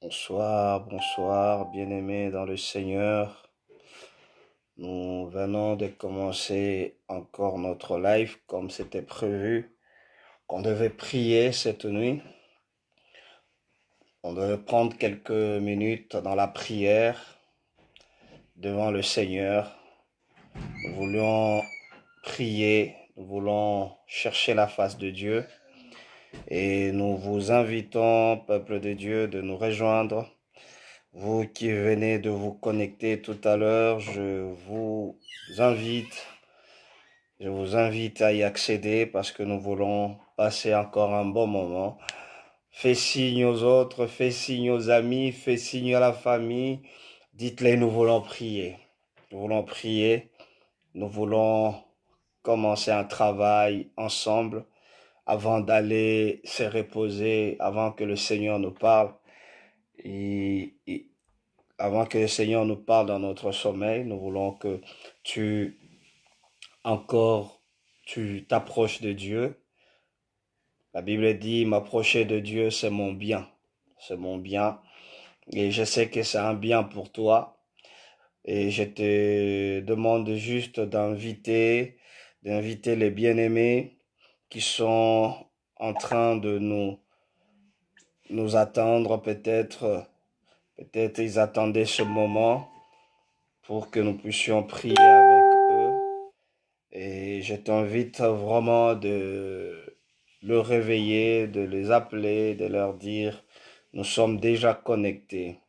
Bonsoir, bonsoir, bien-aimés dans le Seigneur. Nous venons de commencer encore notre live comme c'était prévu, qu'on devait prier cette nuit. On devait prendre quelques minutes dans la prière devant le Seigneur. Nous voulions prier, nous voulons chercher la face de Dieu et nous vous invitons, peuple de Dieu, de nous rejoindre. Vous qui venez de vous connecter tout à l'heure, je vous invite à y accéder parce que nous voulons passer encore un bon moment. Fais signe aux autres, fais signe aux amis, fais signe à la famille. Dites-les, nous voulons prier. Nous voulons prier. Nous voulons commencer un travail ensemble avant d'aller se reposer, avant que le Seigneur nous parle. Avant que le Seigneur nous parle dans notre sommeil, nous voulons que tu t'approches de Dieu. La Bible dit, m'approcher de Dieu, c'est mon bien. C'est mon bien. Et je sais que c'est un bien pour toi. Et je te demande juste d'inviter les bien-aimés qui sont en train de nous attendre. Peut-être ils attendaient ce moment pour que nous puissions prier avec eux. Et je t'invite vraiment de le réveiller, de les appeler, de leur dire, nous sommes déjà connectés.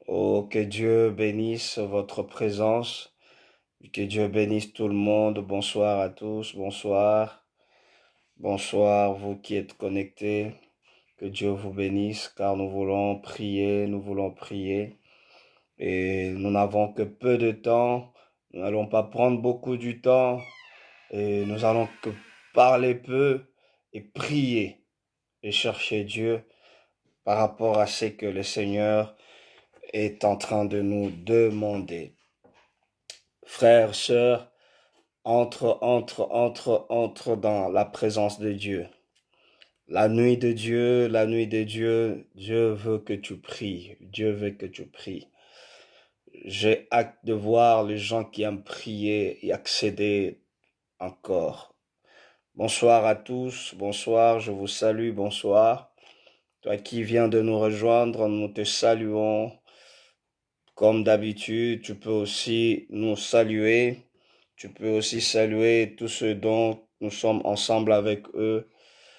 Oh, que Dieu bénisse votre présence, que Dieu bénisse tout le monde. Bonsoir à tous, bonsoir. Bonsoir, vous qui êtes connectés. Que Dieu vous bénisse, car nous voulons prier, Et nous n'avons que peu de temps. Nous n'allons pas prendre beaucoup du temps. Et nous allons que parler peu et prier et chercher Dieu par rapport à ce que le Seigneur est en train de nous demander. Frères, sœurs, entre dans la présence de Dieu. La nuit de Dieu, Dieu veut que tu pries. Dieu veut que tu pries. J'ai hâte de voir les gens qui aiment prier et accéder encore. Bonsoir à tous, bonsoir, je vous salue, bonsoir. Toi qui viens de nous rejoindre, nous te saluons. Comme d'habitude, tu peux aussi nous saluer. Tu peux aussi saluer tous ceux dont nous sommes ensemble avec eux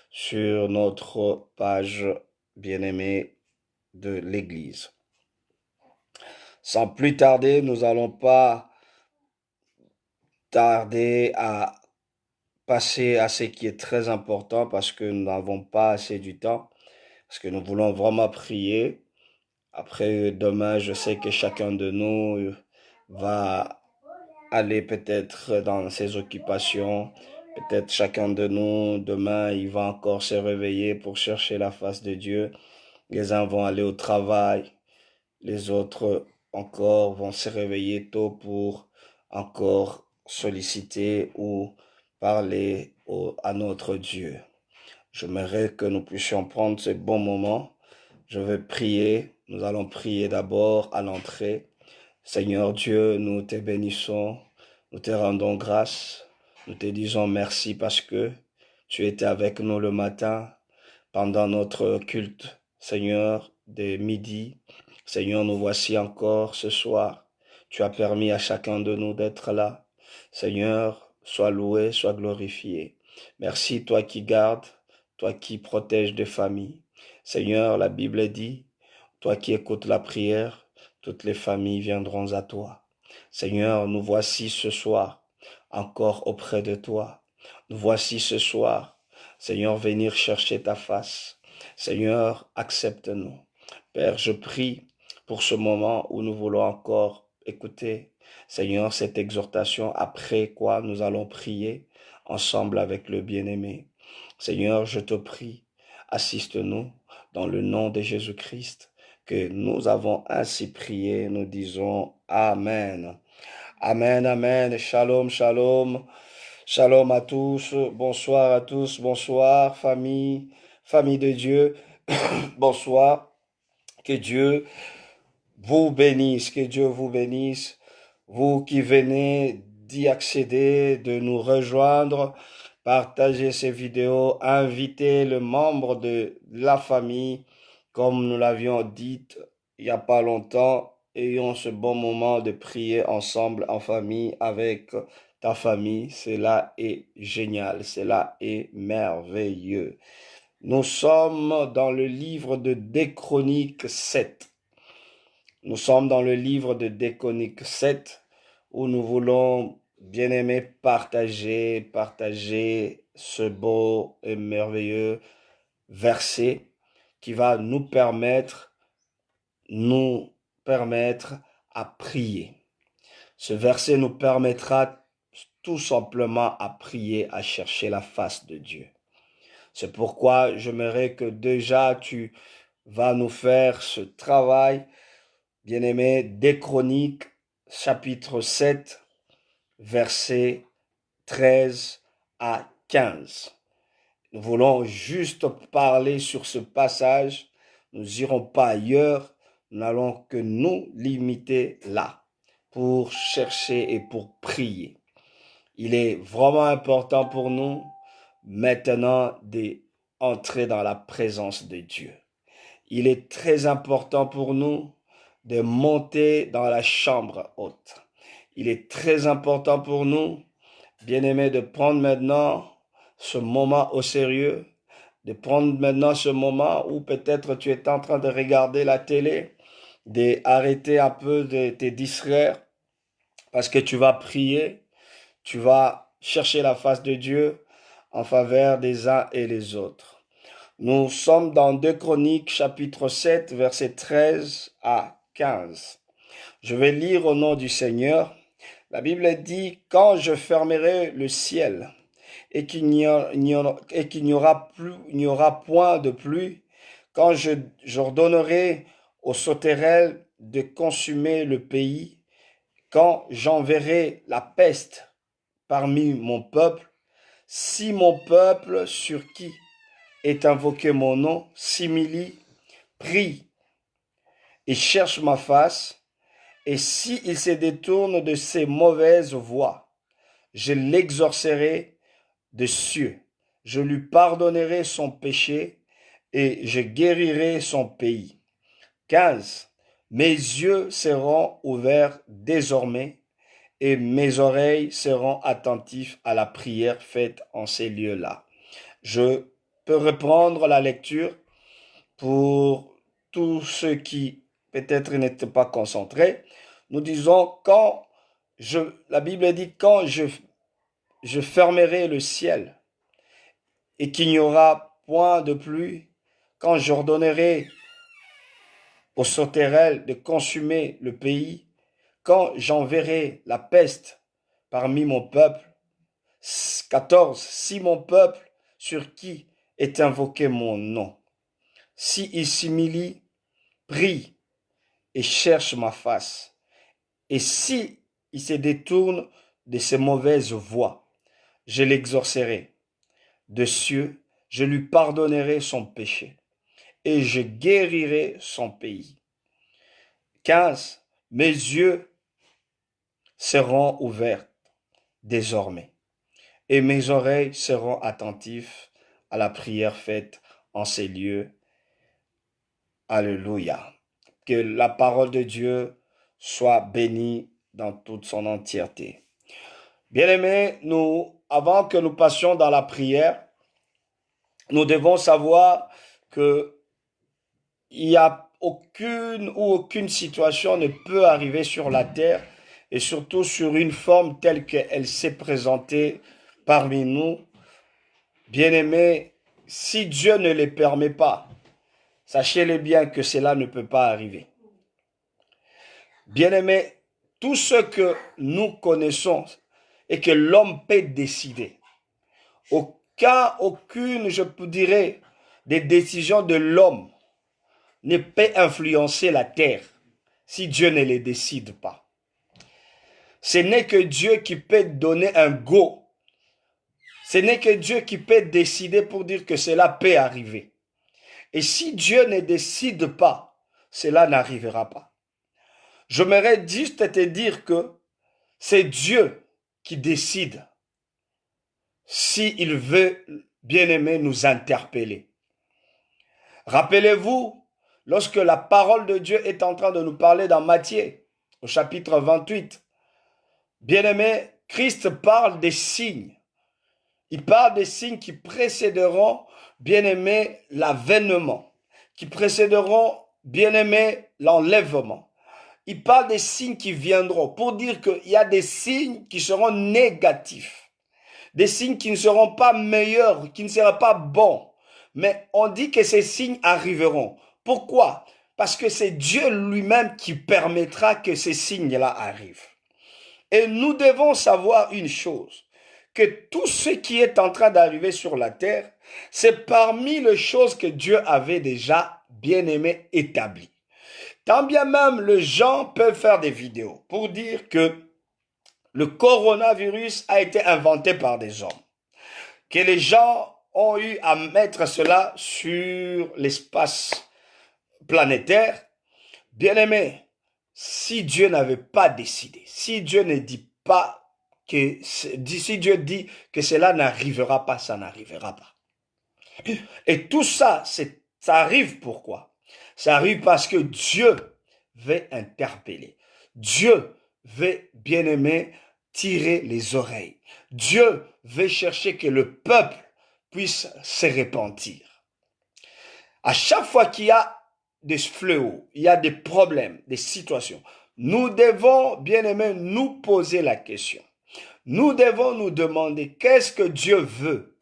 sur notre page bien-aimée de l'Église. Sans plus tarder, nous n'allons pas tarder à passer à ce qui est très important parce que nous n'avons pas assez du temps, parce que nous voulons vraiment prier. Après, demain, je sais que chacun de nous va aller peut-être dans ses occupations. Peut-être chacun de nous, demain, il va encore se réveiller pour chercher la face de Dieu. Les uns vont aller au travail, les autres encore vont se réveiller tôt pour encore solliciter ou parler à notre Dieu. J'aimerais que nous puissions prendre ce bon moment. Je vais prier. Nous allons prier d'abord à l'entrée. Seigneur Dieu, nous te bénissons. Nous te rendons grâce. Nous te disons merci parce que tu étais avec nous le matin pendant notre culte, Seigneur, de midi. Seigneur, nous voici encore ce soir. Tu as permis à chacun de nous d'être là. Seigneur, sois loué, sois glorifié. Merci, toi qui gardes, toi qui protèges des familles. Seigneur, la Bible dit, toi qui écoutes la prière, toutes les familles viendront à toi. Seigneur, nous voici ce soir encore auprès de toi. Nous voici ce soir, Seigneur, venir chercher ta face. Seigneur, accepte-nous. Père, je prie pour ce moment où nous voulons encore écouter, Seigneur, cette exhortation, après quoi nous allons prier ensemble avec le bien-aimé. Seigneur, je te prie, assiste-nous dans le nom de Jésus-Christ, que nous avons ainsi prié, nous disons Amen. Amen, amen, shalom, shalom, shalom à tous, bonsoir, famille de Dieu, bonsoir. Que Dieu vous bénisse, que Dieu vous bénisse. Vous qui venez d'y accéder, de nous rejoindre, partagez ces vidéos, invitez le membre de la famille, comme nous l'avions dit il n'y a pas longtemps. Ayons ce bon moment de prier ensemble en famille avec ta famille. Cela est génial, cela est merveilleux. Nous sommes dans le livre de Deux Chroniques 7. Nous sommes dans le livre de Deux Chroniques 7 où nous voulons, bien aimé, partager ce beau et merveilleux verset qui va nous permettre à prier. Ce verset nous permettra tout simplement à prier, à chercher la face de Dieu. C'est pourquoi j'aimerais que déjà tu vas nous faire ce travail, bien-aimé, des Chroniques, chapitre 7, versets 13 à 15. Nous voulons juste parler sur ce passage. Nous n'irons pas ailleurs. Nous n'allons que nous limiter là pour chercher et pour prier. Il est vraiment important pour nous maintenant d'entrer dans la présence de Dieu. Il est très important pour nous de monter dans la chambre haute. Il est très important pour nous, bien-aimés, de prendre maintenant ce moment au sérieux, de prendre maintenant ce moment où peut-être tu es en train de regarder la télé, d'arrêter un peu de te distraire parce que tu vas prier, tu vas chercher la face de Dieu en faveur des uns et des autres. Nous sommes dans 2 Chroniques, chapitre 7, versets 13 à 15. Je vais lire au nom du Seigneur. La Bible dit, « Quand je fermerai le ciel et qu'il n'y aura point de pluie, quand j'ordonnerai aux sauterelles de consumer le pays, quand j'enverrai la peste parmi mon peuple, si mon peuple sur qui est invoqué mon nom, s'humilie, prie et cherche ma face, et s'il se détourne de ses mauvaises voies, je l'exorcerai de cieux, je lui pardonnerai son péché et je guérirai son pays. 15. Mes yeux seront ouverts désormais et mes oreilles seront attentives à la prière faite en ces lieux-là. Je peux reprendre la lecture pour tous ceux qui peut-être n'étaient pas concentrés. Nous disons, la Bible dit, quand je fermerai le ciel et qu'il n'y aura point de pluie, quand j'ordonnerai aux sauterelles de consumer le pays, quand j'enverrai la peste parmi mon peuple. 14. Si mon peuple sur qui est invoqué mon nom, si il s'humilie, prie et cherche ma face, et si il se détourne de ses mauvaises voies, je l'exorcerai de cieux, je lui pardonnerai son péché et je guérirai son pays. 15. Mes yeux seront ouverts désormais et mes oreilles seront attentives à la prière faite en ces lieux. Alléluia. Que la parole de Dieu soit bénie dans toute son entièreté. Bien-aimés, avant que nous passions dans la prière, nous devons savoir que il n'y a aucune situation ne peut arriver sur la terre et surtout sur une forme telle qu'elle s'est présentée parmi nous. Bien-aimés, si Dieu ne les permet pas, sachez-le bien que cela ne peut pas arriver. Bien-aimés, tout ce que nous connaissons et que l'homme peut décider, aucune, je dirais, des décisions de l'homme ne peut influencer la terre si Dieu ne les décide pas. Ce n'est que Dieu qui peut donner un go. Ce n'est que Dieu qui peut décider pour dire que cela peut arriver. Et si Dieu ne décide pas, cela n'arrivera pas. J'aimerais juste te dire que c'est Dieu qui décide s'il veut, bien aimé, nous interpeller. Rappelez-vous, lorsque la parole de Dieu est en train de nous parler dans Matthieu, au chapitre 28, bien aimé, Christ parle des signes. Il parle des signes qui précéderont, bien aimé, l'avènement, qui précéderont, bien aimé, l'enlèvement. Il parle des signes qui viendront pour dire qu'il y a des signes qui seront négatifs, des signes qui ne seront pas meilleurs, qui ne seront pas bons. Mais on dit que ces signes arriveront. Pourquoi? Parce que c'est Dieu lui-même qui permettra que ces signes-là arrivent. Et nous devons savoir une chose, que tout ce qui est en train d'arriver sur la terre, c'est parmi les choses que Dieu avait déjà bien aimé établies. Tant bien même les gens peuvent faire des vidéos pour dire que le coronavirus a été inventé par des hommes, que les gens ont eu à mettre cela sur l'espace planétaire. Bien aimé, si Dieu n'avait pas décidé, si Dieu ne dit pas que, si Dieu dit que cela n'arrivera pas, ça n'arrivera pas. Et tout ça, ça arrive pourquoi? Ça arrive parce que Dieu veut interpeller. Dieu veut, bien aimé, tirer les oreilles. Dieu veut chercher que le peuple puisse se repentir. À chaque fois qu'il y a des fléaux, il y a des problèmes, des situations, nous devons, bien aimé, nous poser la question. Nous devons nous demander qu'est-ce que Dieu veut?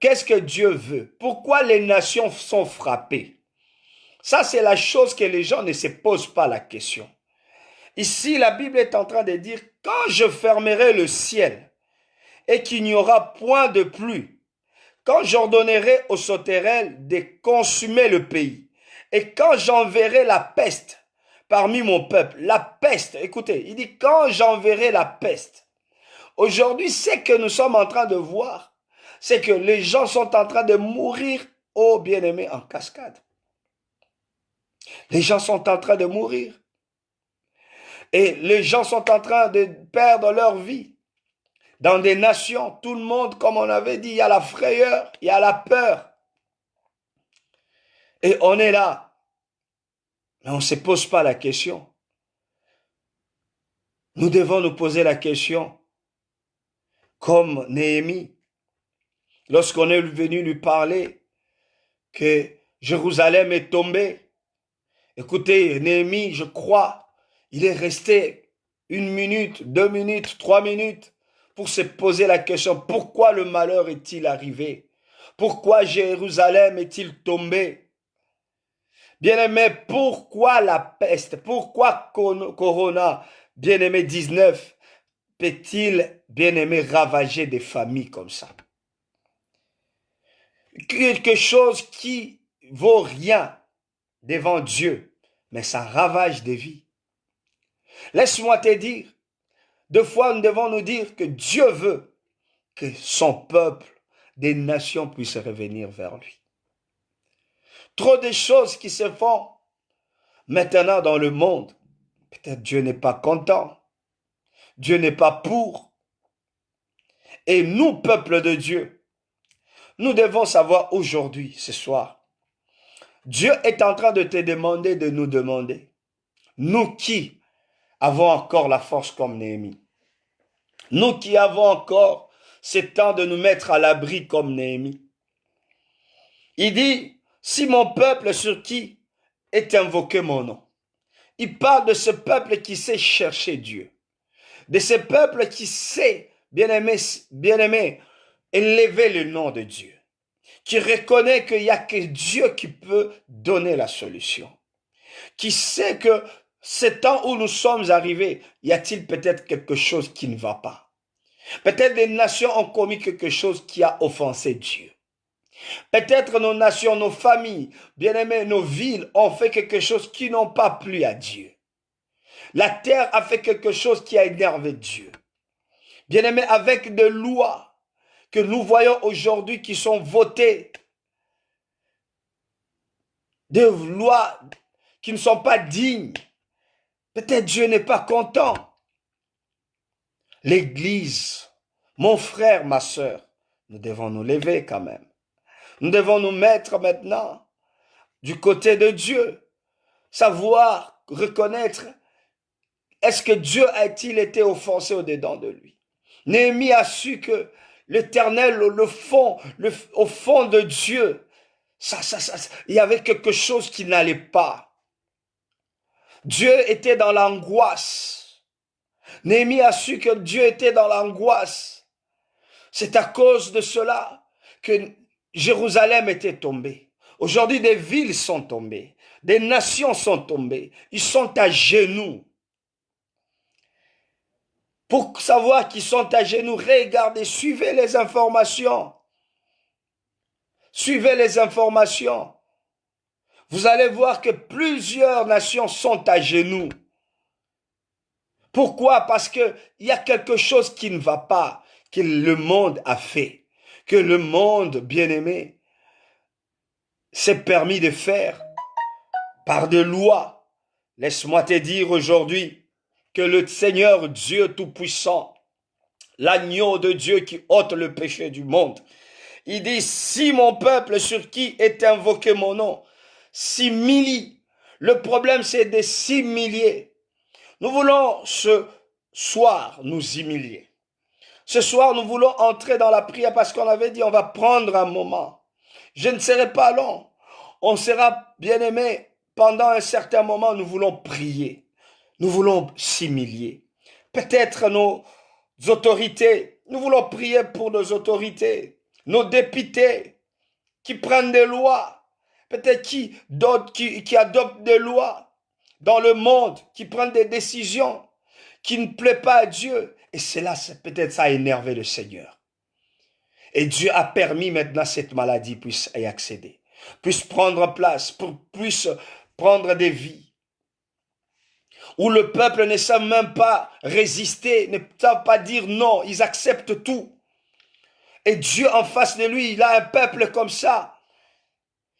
Qu'est-ce que Dieu veut? Pourquoi les nations sont frappées? Ça, c'est la chose que les gens ne se posent pas la question. Ici, la Bible est en train de dire, quand je fermerai le ciel et qu'il n'y aura point de pluie, quand j'ordonnerai aux sauterelles de consumer le pays, et quand j'enverrai la peste parmi mon peuple, la peste, écoutez, il dit quand j'enverrai la peste. Aujourd'hui, ce que nous sommes en train de voir, c'est que les gens sont en train de mourir, oh bien-aimés, en cascade. Les gens sont en train de mourir. Et les gens sont en train de perdre leur vie. Dans des nations, tout le monde, comme on avait dit, il y a la frayeur, il y a la peur. Et on est là. Mais on ne se pose pas la question. Nous devons nous poser la question. Comme Néhémie, lorsqu'on est venu lui parler que Jérusalem est tombée. Écoutez, Néhémie, je crois, il est resté 1 minute, 2 minutes, 3 minutes pour se poser la question, pourquoi le malheur est-il arrivé? Pourquoi Jérusalem est-il tombé? Bien-aimé, pourquoi la peste? Pourquoi Corona, bien-aimé 19, peut-il, bien-aimé, ravager des familles comme ça? Quelque chose qui vaut rien devant Dieu, mais ça ravage des vies. Laisse-moi te dire, deux fois nous devons nous dire que Dieu veut que son peuple, des nations puissent revenir vers lui. Trop de choses qui se font maintenant dans le monde. Peut-être Dieu n'est pas content. Dieu n'est pas pour. Et nous, peuple de Dieu, nous devons savoir aujourd'hui, ce soir, Dieu est en train de te demander, de nous demander, nous qui avons encore la force comme Néhémie, nous qui avons encore ce temps de nous mettre à l'abri comme Néhémie. Il dit, si mon peuple sur qui est invoqué mon nom, il parle de ce peuple qui sait chercher Dieu, de ce peuple qui sait, bien-aimé, élever le nom de Dieu, qui reconnaît qu'il n'y a que Dieu qui peut donner la solution, qui sait que ce temps où nous sommes arrivés, y a-t-il peut-être quelque chose qui ne va pas? Peut-être les nations ont commis quelque chose qui a offensé Dieu. Peut-être nos nations, nos familles, bien-aimés, nos villes ont fait quelque chose qui n'ont pas plu à Dieu. La terre a fait quelque chose qui a énervé Dieu. Bien-aimés, avec des lois que nous voyons aujourd'hui qui sont votées, des lois qui ne sont pas dignes. Peut-être Dieu n'est pas content. L'Église, mon frère, ma sœur, nous devons nous lever quand même. Nous devons nous mettre maintenant du côté de Dieu, savoir, reconnaître, est-ce que Dieu a-t-il été offensé au-dedans de lui? Néhémie a su que l'Éternel, au fond de Dieu, il y avait quelque chose qui n'allait pas. Dieu était dans l'angoisse. Néhémie a su que Dieu était dans l'angoisse. C'est à cause de cela que Jérusalem était tombée. Aujourd'hui, des villes sont tombées. Des nations sont tombées. Ils sont à genoux. Pour savoir qu'ils sont à genoux, regardez, suivez les informations. Suivez les informations. Vous allez voir que plusieurs nations sont à genoux. Pourquoi? Parce qu'il y a quelque chose qui ne va pas, que le monde a fait, que le monde, bien-aimé, s'est permis de faire par des lois. Laisse-moi te dire aujourd'hui que le Seigneur Dieu Tout-Puissant, l'agneau de Dieu qui ôte le péché du monde, il dit, si mon peuple sur qui est invoqué mon nom s'humilie, le problème c'est de s'humilier. Nous voulons ce soir nous humilier. Ce soir, nous voulons entrer dans la prière parce qu'on avait dit on va prendre un moment. Je ne serai pas long. On sera bien-aimé pendant un certain moment. Nous voulons prier. Nous voulons s'humilier. Peut-être nos autorités. Nous voulons prier pour nos autorités. Nos députés qui prennent des lois. Peut-être qui adoptent des lois dans le monde, qui prennent des décisions qui ne plaît pas à Dieu. Et cela, peut-être ça a énervé le Seigneur. Et Dieu a permis maintenant cette maladie puisse y accéder, puisse prendre place, puisse prendre des vies. Où le peuple ne sait même pas résister, ne peut pas dire non, ils acceptent tout. Et Dieu en face de lui, il a un peuple comme ça,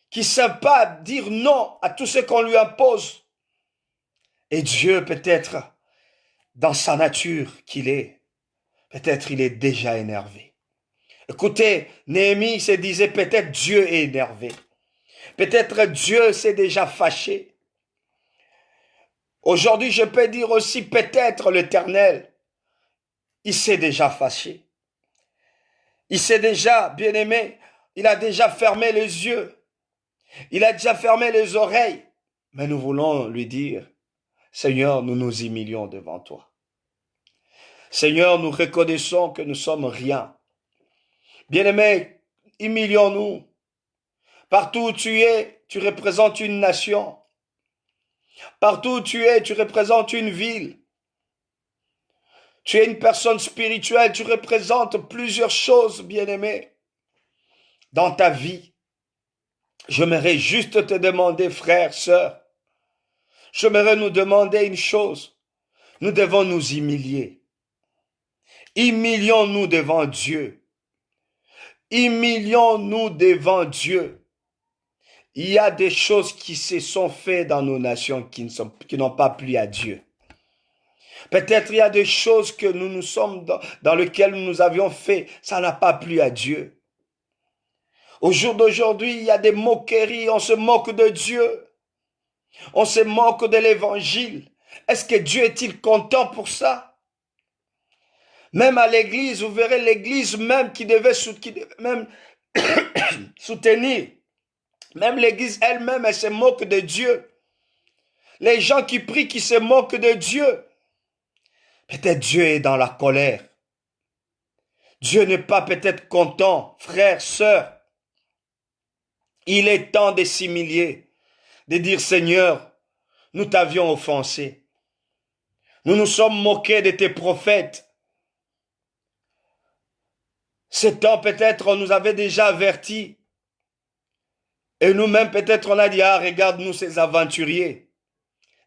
qui ne sait pas dire non à tout ce qu'on lui impose. Et Dieu peut-être, dans sa nature qu'il est, peut-être il est déjà énervé. Écoutez, Néhémie se disait peut-être Dieu est énervé. Peut-être Dieu s'est déjà fâché. Aujourd'hui, je peux dire aussi peut-être l'Éternel, il s'est déjà fâché. Il s'est déjà, bien-aimé, il a déjà fermé les yeux. Il a déjà fermé les oreilles. Mais nous voulons lui dire, Seigneur, nous nous humilions devant toi. Seigneur, nous reconnaissons que nous sommes rien. Bien-aimés, humilions-nous. Partout où tu es, tu représentes une nation. Partout où tu es, tu représentes une ville. Tu es une personne spirituelle, tu représentes plusieurs choses, bien-aimés, dans ta vie. J'aimerais juste te demander, frère, sœur, j'aimerais nous demander une chose. Nous devons nous humilier. Humilions-nous devant Dieu. Humilions-nous devant Dieu. Il y a des choses qui se sont faites dans nos nations qui n'ont pas plu à Dieu. Peut-être il y a des choses que nous sommes dans lesquelles nous avions fait, ça n'a pas plu à Dieu. Au jour d'aujourd'hui, il y a des moqueries, on se moque de Dieu. On se moque de l'évangile. Est-ce que Dieu est-il content pour ça? Même à l'église, vous verrez l'église même qui devait même soutenir. Même l'église elle-même, elle se moque de Dieu. Les gens qui prient, qui se moquent de Dieu. Peut-être Dieu est dans la colère. Dieu n'est pas peut-être content, frère, sœur. Il est temps de s'humilier, de dire Seigneur, nous t'avions offensé. Nous nous sommes moqués de tes prophètes. Ce temps peut-être on nous avait déjà avertis. Et nous-mêmes peut-être on a dit, ah regarde-nous ces aventuriers.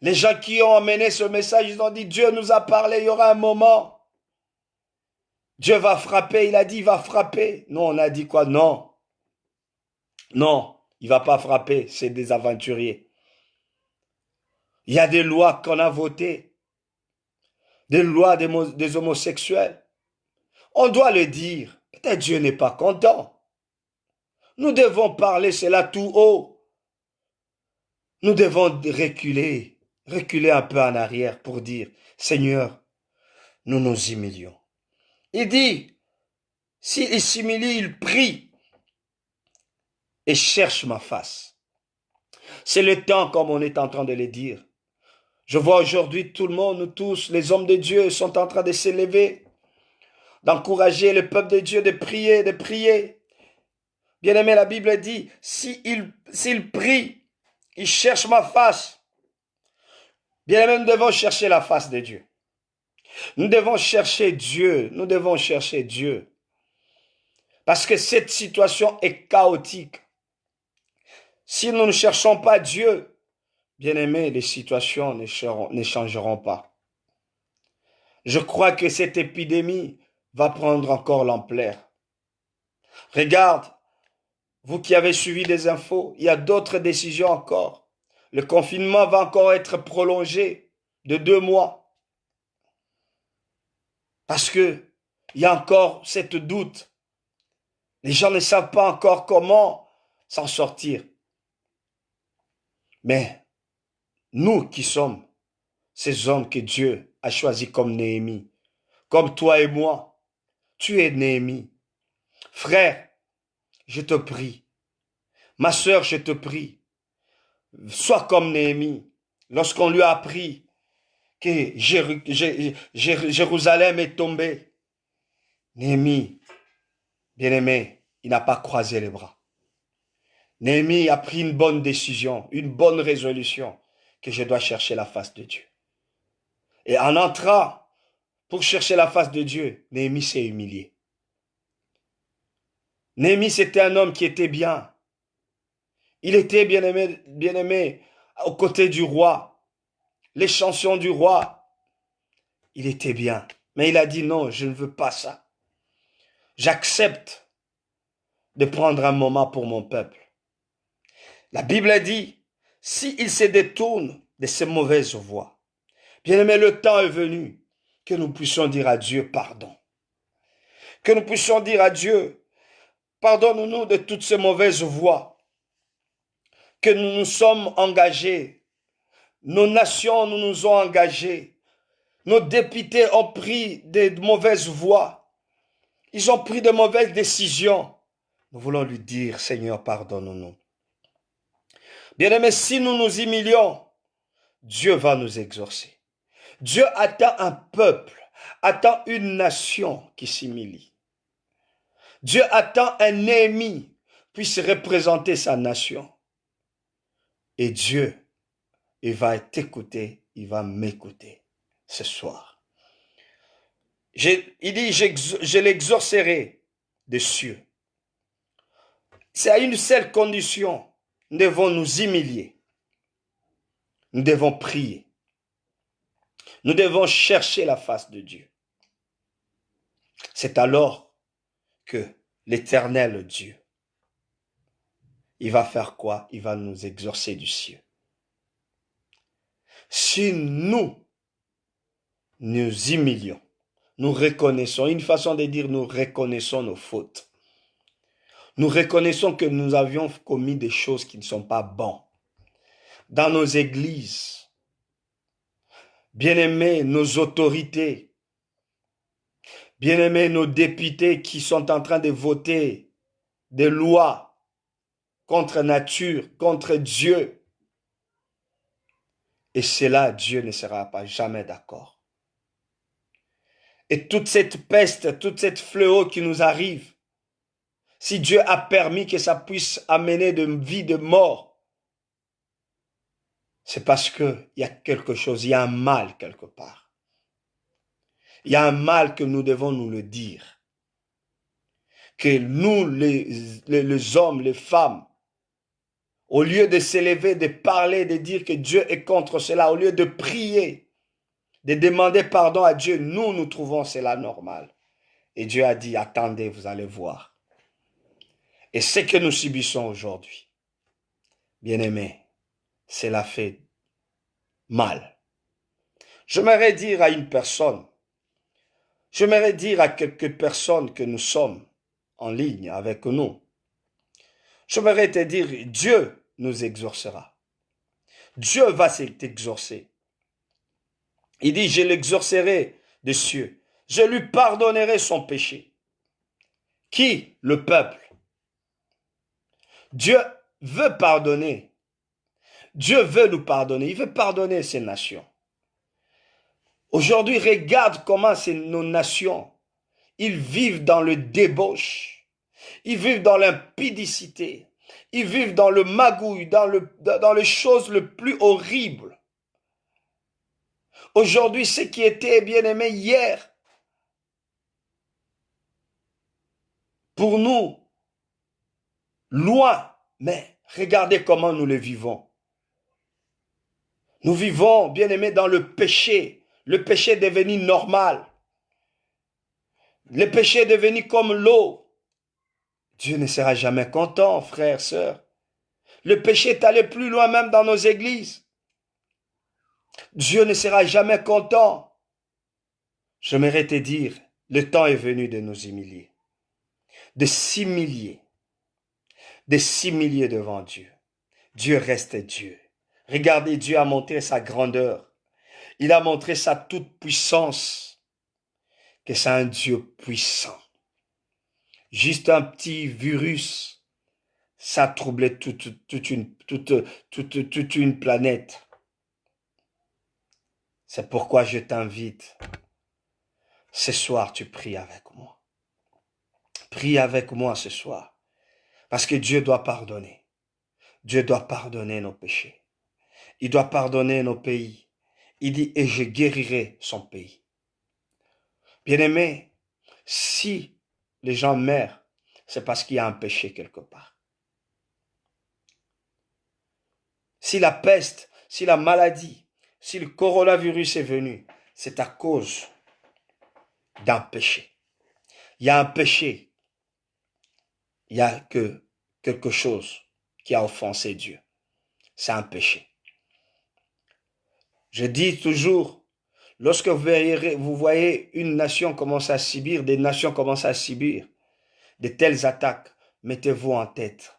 Les gens qui ont amené ce message, ils ont dit, Dieu nous a parlé, il y aura un moment. Dieu va frapper, il a dit, il va frapper. Nous, on a dit quoi? Non. Non. Il ne va pas frapper, c'est des aventuriers. Il y a des lois qu'on a votées, des lois des homosexuels. On doit le dire. Peut-être Dieu n'est pas content. Nous devons parler cela tout haut. Nous devons reculer un peu en arrière pour dire, Seigneur, nous nous humilions. Il dit, s'il s'humilie, il prie et cherche ma face. C'est le temps, comme on est en train de le dire. Je vois aujourd'hui tout le monde, nous tous, les hommes de Dieu sont en train de s'élever, d'encourager le peuple de Dieu de prier, de prier. Bien-aimé, la Bible dit, s'il prie, il cherche ma face. Bien-aimé, nous devons chercher la face de Dieu. Nous devons chercher Dieu. Nous devons chercher Dieu. Parce que cette situation est chaotique. Si nous ne cherchons pas Dieu, bien-aimé, les situations ne changeront pas. Je crois que cette épidémie va prendre encore l'ampleur. Regarde, vous qui avez suivi des infos, il y a d'autres décisions encore. Le confinement va encore être prolongé de 2 mois. Parce que il y a encore cette doute. Les gens ne savent pas encore comment s'en sortir. Mais nous qui sommes ces hommes que Dieu a choisis comme Néhémie, comme toi et moi, tu es Néhémie. Frère, je te prie. Ma sœur, je te prie. Sois comme Néhémie. Lorsqu'on lui a appris que Jérusalem est tombée, Néhémie, bien-aimé, il n'a pas croisé les bras. Néhémie a pris une bonne décision, une bonne résolution, que je dois chercher la face de Dieu. Et en entrant pour chercher la face de Dieu, Néhémie s'est humilié. Néhémie, c'était un homme qui était bien. Il était bien-aimé, bien-aimé aux côtés du roi. Les chansons du roi, il était bien. Mais il a dit non, je ne veux pas ça. J'accepte de prendre un moment pour mon peuple. La Bible a dit, s'il se détourne de ses mauvaises voies, bien-aimé, le temps est venu que nous puissions dire à Dieu pardon. Que nous puissions dire à Dieu, pardonne-nous de toutes ces mauvaises voies. Que nous nous sommes engagés. Nos nations nous ont engagés. Nos députés ont pris de mauvaises voies. Ils ont pris de mauvaises décisions. Nous voulons lui dire, Seigneur, pardonne-nous. Bien-aimés, si nous nous humilions, Dieu va nous exaucer. Dieu attend un peuple, attend une nation qui s'humilie. Dieu attend un Néhémie puisse représenter sa nation. Et Dieu, il va t'écouter, il va m'écouter ce soir. Il dit, je l'exaucerai des cieux. C'est à une seule condition. Nous devons nous humilier. Nous devons prier. Nous devons chercher la face de Dieu. C'est alors que l'Éternel Dieu, il va faire quoi? Il va nous exaucer du ciel. Si nous nous humilions, nous reconnaissons, une façon de dire, nous reconnaissons nos fautes. Nous reconnaissons que nous avions commis des choses qui ne sont pas bonnes. Dans nos églises, bien-aimés, nos autorités, bien-aimés, nos députés qui sont en train de voter des lois contre nature, contre Dieu. Et cela, Dieu ne sera pas jamais d'accord. Et toute cette peste, toute cette fléau qui nous arrive, si Dieu a permis que ça puisse amener de vie, de mort, c'est parce qu'il y a quelque chose, il y a un mal quelque part. Il y a un mal que nous devons nous le dire. Que nous, les hommes, les femmes, au lieu de s'élever, de parler, de dire que Dieu est contre cela, au lieu de prier, de demander pardon à Dieu, nous trouvons cela normal. Et Dieu a dit, attendez, vous allez voir. Et ce que nous subissons aujourd'hui, bien-aimé, cela fait mal. J'aimerais dire à une personne, j'aimerais dire à quelques personnes que nous sommes en ligne avec nous, j'aimerais te dire, Dieu nous exaucera. Dieu va t'exaucer. Il dit, je l'exaucerai des cieux. Je lui pardonnerai son péché. Qui? Le peuple. Dieu veut pardonner. Dieu veut nous pardonner. Il veut pardonner ces nations. Aujourd'hui, regarde comment nos nations, ils vivent dans le débauche. Ils vivent dans l'impudicité. Ils vivent dans le magouille, dans les choses les plus horribles. Aujourd'hui, ce qui était bien aimé hier, pour nous, loin, mais regardez comment nous le vivons. Nous vivons, bien aimé, dans le péché. Le péché est devenu normal. Le péché est devenu comme l'eau. Dieu ne sera jamais content, frères, sœurs. Le péché est allé plus loin même dans nos églises. Dieu ne sera jamais content. J'aimerais te dire, le temps est venu de nous humilier. De s'humilier. De s'humilier devant Dieu. Dieu reste Dieu. Regardez, Dieu a montré sa grandeur. Il a montré sa toute-puissance. Que c'est un Dieu puissant. Juste un petit virus, ça troublait toute une planète. C'est pourquoi je t'invite. Ce soir, tu pries avec moi. Prie avec moi ce soir. Parce que Dieu doit pardonner. Dieu doit pardonner nos péchés. Il doit pardonner nos pays. Il dit, et je guérirai son pays. Bien-aimé, si les gens meurent, c'est parce qu'il y a un péché quelque part. Si la peste, si la maladie, si le coronavirus est venu, c'est à cause d'un péché. Il y a un péché. Il y a que quelque chose qui a offensé Dieu. C'est un péché. Je dis toujours, lorsque vous voyez une nation commencer à subir, des nations commencent à subir de telles attaques, mettez-vous en tête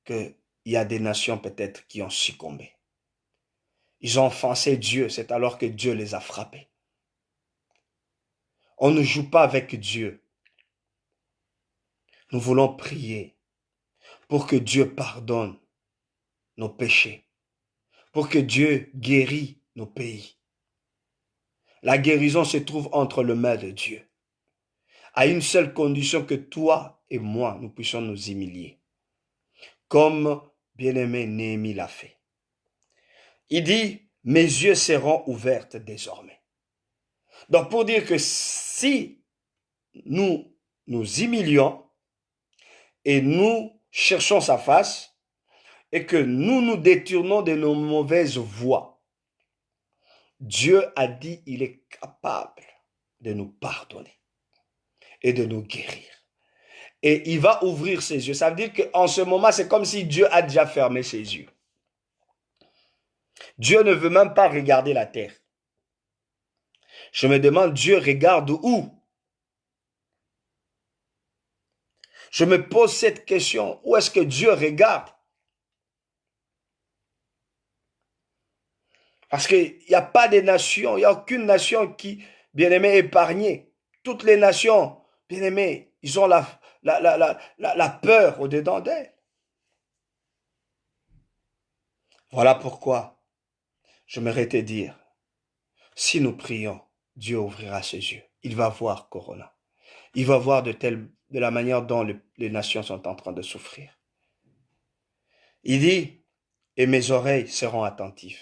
qu'il y a des nations peut-être qui ont succombé. Ils ont offensé Dieu, c'est alors que Dieu les a frappés. On ne joue pas avec Dieu. Nous voulons prier pour que Dieu pardonne nos péchés, pour que Dieu guérisse nos pays. La guérison se trouve entre les mains de Dieu, à une seule condition que toi et moi, nous puissions nous humilier, comme bien-aimé Néhémie l'a fait. Il dit, mes yeux seront ouverts désormais. Donc pour dire que si nous nous humilions et nous cherchons sa face et que nous nous détournons de nos mauvaises voies, Dieu a dit il est capable de nous pardonner et de nous guérir. Et il va ouvrir ses yeux. Ça veut dire qu'en ce moment, c'est comme si Dieu a déjà fermé ses yeux. Dieu ne veut même pas regarder la terre. Je me demande, Dieu regarde où? Je me pose cette question, où est-ce que Dieu regarde? Parce qu'il n'y a pas de nation, il n'y a aucune nation qui, bien-aimé, est épargnée. Toutes les nations, bien-aimé, ils ont la peur au-dedans d'elles. Voilà pourquoi j'aimerais te dire, si nous prions, Dieu ouvrira ses yeux. Il va voir Corona. Il va voir de la manière dont les nations sont en train de souffrir. Il dit, et mes oreilles seront attentives.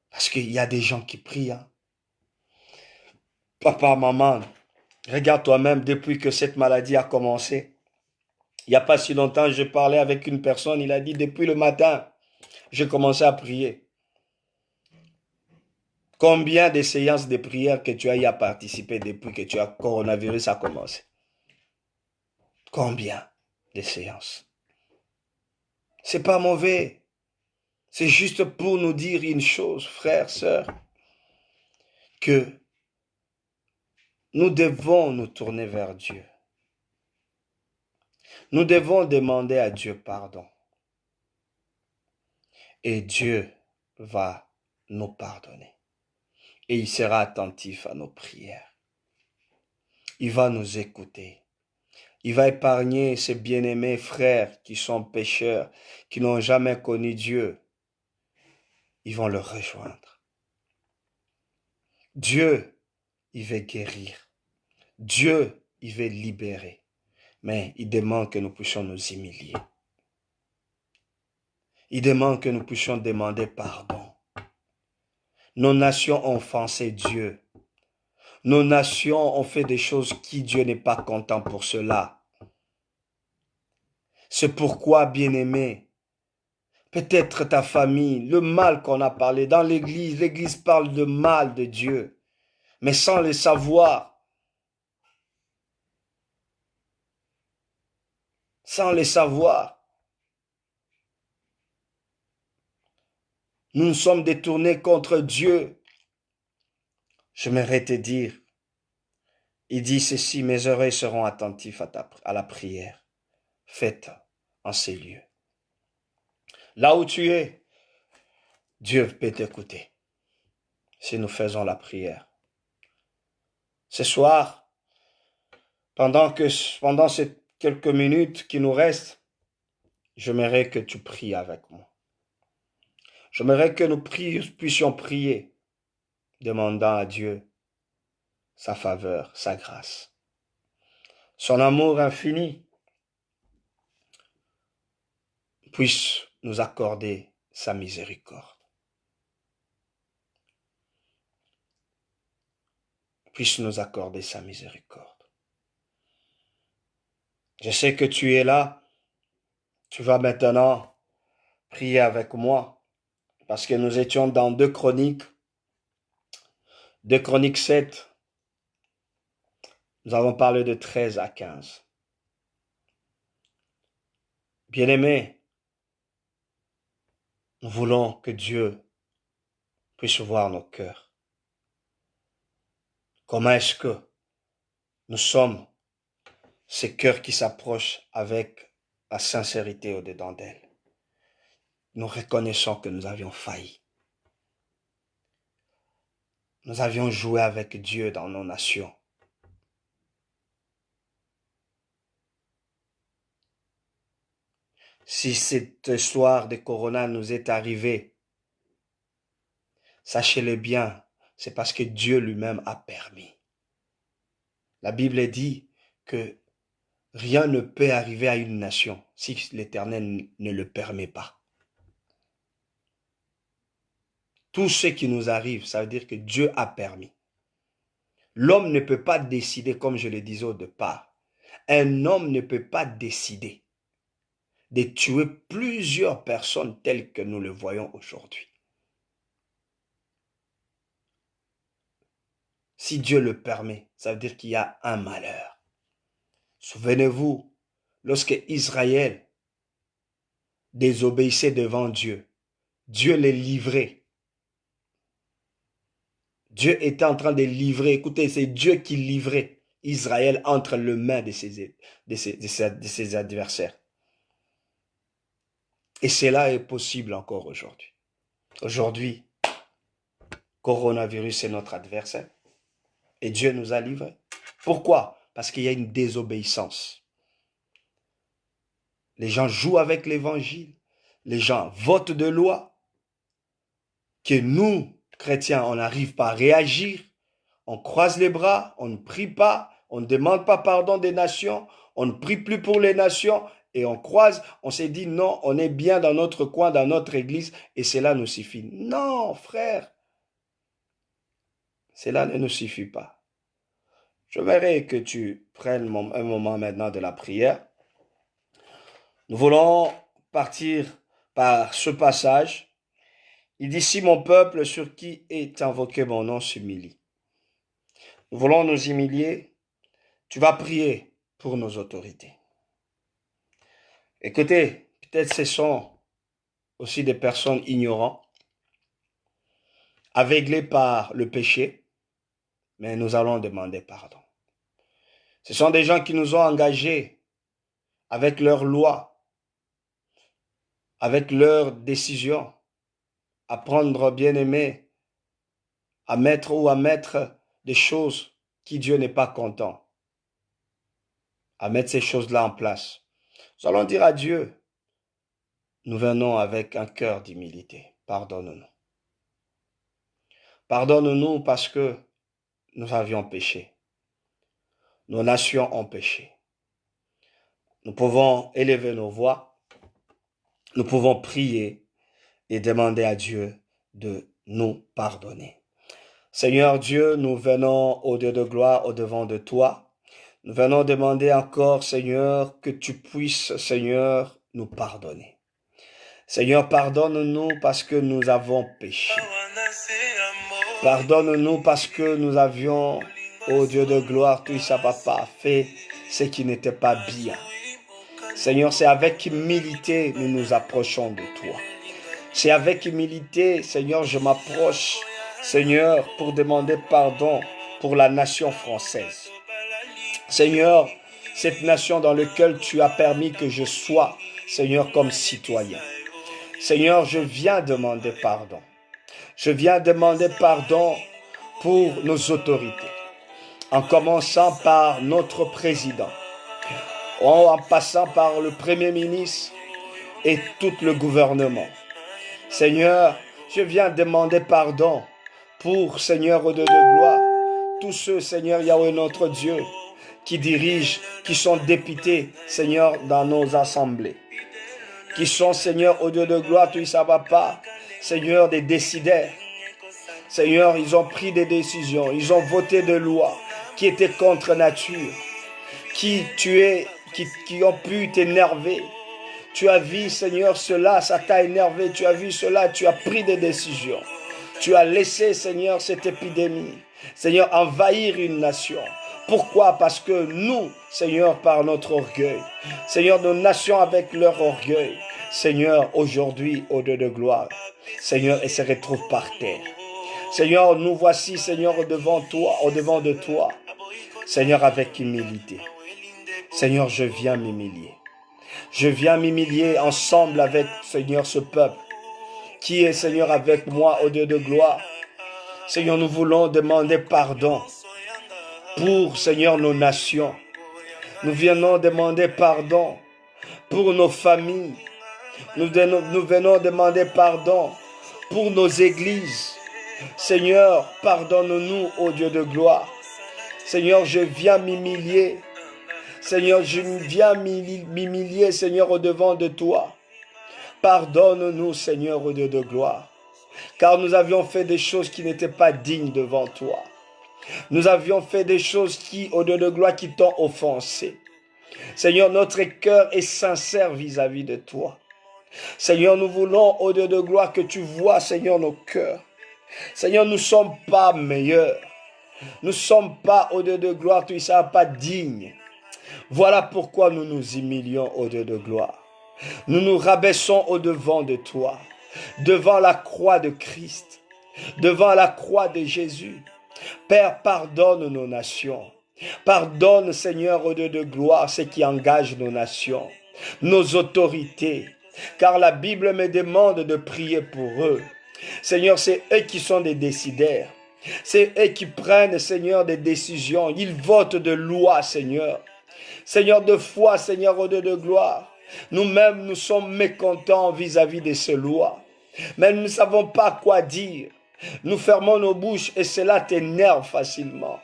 Parce qu'il y a des gens qui prient. Hein. Papa, maman, regarde toi-même depuis que cette maladie a commencé. Il n'y a pas si longtemps, je parlais avec une personne, il a dit, depuis le matin, j'ai commencé à prier. Combien de séances de prière que tu as y à participer depuis que tu as coronavirus a commencé? Combien de séances? C'est pas mauvais. C'est juste pour nous dire une chose, frères, sœurs, que nous devons nous tourner vers Dieu. Nous devons demander à Dieu pardon. Et Dieu va nous pardonner. Et il sera attentif à nos prières. Il va nous écouter. Il va épargner ses bien-aimés frères qui sont pécheurs, qui n'ont jamais connu Dieu. Ils vont le rejoindre. Dieu, il veut guérir. Dieu, il veut libérer. Mais il demande que nous puissions nous humilier. Il demande que nous puissions demander pardon. Nos nations ont offensé Dieu. Nos nations ont fait des choses qui Dieu n'est pas content pour cela. C'est pourquoi, bien-aimé, peut-être ta famille, le mal qu'on a parlé dans l'église, l'église parle de mal de Dieu, mais sans le savoir. Sans le savoir. Nous nous sommes détournés contre Dieu. J'aimerais te dire, il dit ceci, mes oreilles seront attentives à la prière. Faites en ces lieux. Là où tu es, Dieu peut t'écouter si nous faisons la prière. Ce soir, pendant ces quelques minutes qui nous restent, j'aimerais que tu pries avec moi. J'aimerais que nous puissions prier, demandant à Dieu sa faveur, sa grâce, son amour infini puisse nous accorder sa miséricorde. Puisse nous accorder sa miséricorde. Je sais que tu es là. Tu vas maintenant prier avec moi parce que nous étions dans 2 Chroniques 7. Nous avons parlé de 13 à 15. Bien-aimés, nous voulons que Dieu puisse voir nos cœurs. Comment est-ce que nous sommes ces cœurs qui s'approchent avec la sincérité au-dedans d'elle? Nous reconnaissons que nous avions failli. Nous avions joué avec Dieu dans nos nations. Si cette histoire de Corona nous est arrivée, sachez-le bien, c'est parce que Dieu lui-même a permis. La Bible dit que rien ne peut arriver à une nation si l'Éternel ne le permet pas. Tout ce qui nous arrive, ça veut dire que Dieu a permis. L'homme ne peut pas décider, comme je le disais au départ. Un homme ne peut pas décider de tuer plusieurs personnes telles que nous le voyons aujourd'hui. Si Dieu le permet, ça veut dire qu'il y a un malheur. Souvenez-vous, lorsque Israël désobéissait devant Dieu, Dieu les livrait. Dieu était en train de livrer, écoutez, c'est Dieu qui livrait Israël entre les mains de ses adversaires. Et cela est possible encore aujourd'hui. Aujourd'hui, coronavirus est notre adversaire et Dieu nous a livrés. Pourquoi? Parce qu'il y a une désobéissance. Les gens jouent avec l'évangile, les gens votent de lois que nous, chrétiens, on n'arrive pas à réagir. On croise les bras, on ne prie pas, on ne demande pas pardon des nations, on ne prie plus pour les nations et on croise, on s'est dit non, on est bien dans notre coin, dans notre église et cela nous suffit. Non, frère, cela ne nous suffit pas. Je verrai que tu prennes un moment maintenant de la prière. Nous voulons partir par ce passage. Il dit, si mon peuple sur qui est invoqué mon nom s'humilie. Nous voulons nous humilier. Tu vas prier pour nos autorités. Écoutez, peut-être ce sont aussi des personnes ignorantes, aveuglées par le péché, mais nous allons demander pardon. Ce sont des gens qui nous ont engagés avec leurs lois, avec leurs décisions, à prendre, bien aimé, à mettre des choses qui Dieu n'est pas content, à mettre ces choses-là en place. Nous allons dire à Dieu, nous venons avec un cœur d'humilité. Pardonne-nous. Pardonne-nous parce que nous avions péché. Nos nations ont péché. Nous pouvons élever nos voix. Nous pouvons prier et demander à Dieu de nous pardonner. Seigneur Dieu, nous venons au Dieu de gloire au-devant de toi. Nous venons demander encore, Seigneur, que tu puisses, Seigneur, nous pardonner. Seigneur, pardonne-nous parce que nous avons péché. Pardonne-nous parce que nous avions, ô Dieu de gloire, tout ça, papa, fait ce qui n'était pas bien. Seigneur, c'est avec humilité nous nous approchons de toi. C'est avec humilité, Seigneur, je m'approche, Seigneur, pour demander pardon pour la nation française. Seigneur, cette nation dans laquelle tu as permis que je sois, Seigneur, comme citoyen. Seigneur, je viens demander pardon. Je viens demander pardon pour nos autorités, en commençant par notre président, en passant par le Premier ministre et tout le gouvernement. Seigneur, je viens demander pardon pour, Seigneur, au Dieu de gloire, tous ceux, Seigneur Yahweh notre Dieu, qui dirigent, qui sont députés, Seigneur, dans nos assemblées, qui sont, Seigneur, au Dieu de gloire, tu ne savais pas, Seigneur, des décideurs. Seigneur, ils ont pris des décisions, ils ont voté des lois qui étaient contre nature, qui ont pu t'énerver. Tu as vu, Seigneur, cela, ça t'a énervé. Tu as vu cela, tu as pris des décisions. Tu as laissé, Seigneur, cette épidémie, Seigneur, envahir une nation. Pourquoi? Parce que nous, Seigneur, par notre orgueil, Seigneur, nos nations avec leur orgueil, Seigneur, aujourd'hui, au Dieu de gloire, Seigneur, elles se retrouvent par terre. Seigneur, nous voici, Seigneur, au-devant de toi, Seigneur, avec humilité. Seigneur, je viens m'humilier. Je viens m'humilier ensemble avec, Seigneur, ce peuple qui est, Seigneur, avec moi, au Dieu de gloire. Seigneur, nous voulons demander pardon pour, Seigneur, nos nations. Nous venons demander pardon pour nos familles. Nous venons demander pardon pour nos églises. Seigneur, pardonne-nous, ô Dieu de gloire. Seigneur, je viens m'humilier. Seigneur, je viens m'humilier, Seigneur, au-devant de toi. Pardonne-nous, Seigneur, ô Dieu de gloire. Car nous avions fait des choses qui n'étaient pas dignes devant toi. Nous avions fait des choses qui, au Dieu de gloire, qui t'ont offensé. Seigneur, notre cœur est sincère vis-à-vis de toi. Seigneur, nous voulons, au Dieu de gloire, que tu vois, Seigneur, nos cœurs. Seigneur, nous ne sommes pas meilleurs. Nous ne sommes pas, au Dieu de gloire, tu ne seras pas dignes. Voilà pourquoi nous nous humilions, au Dieu de gloire. Nous nous rabaissons au-devant de toi, devant la croix de Christ, devant la croix de Jésus. Père, pardonne nos nations. Pardonne, Seigneur, au Dieu de gloire, ce qui engage nos nations, nos autorités. Car la Bible me demande de prier pour eux. Seigneur, c'est eux qui sont des décideurs. C'est eux qui prennent, Seigneur, des décisions. Ils votent de lois, Seigneur. Seigneur, de foi, Seigneur, au Dieu de gloire. Nous-mêmes, nous sommes mécontents vis-à-vis de ces lois. Mais nous ne savons pas quoi dire. Nous fermons nos bouches et cela t'énerve facilement.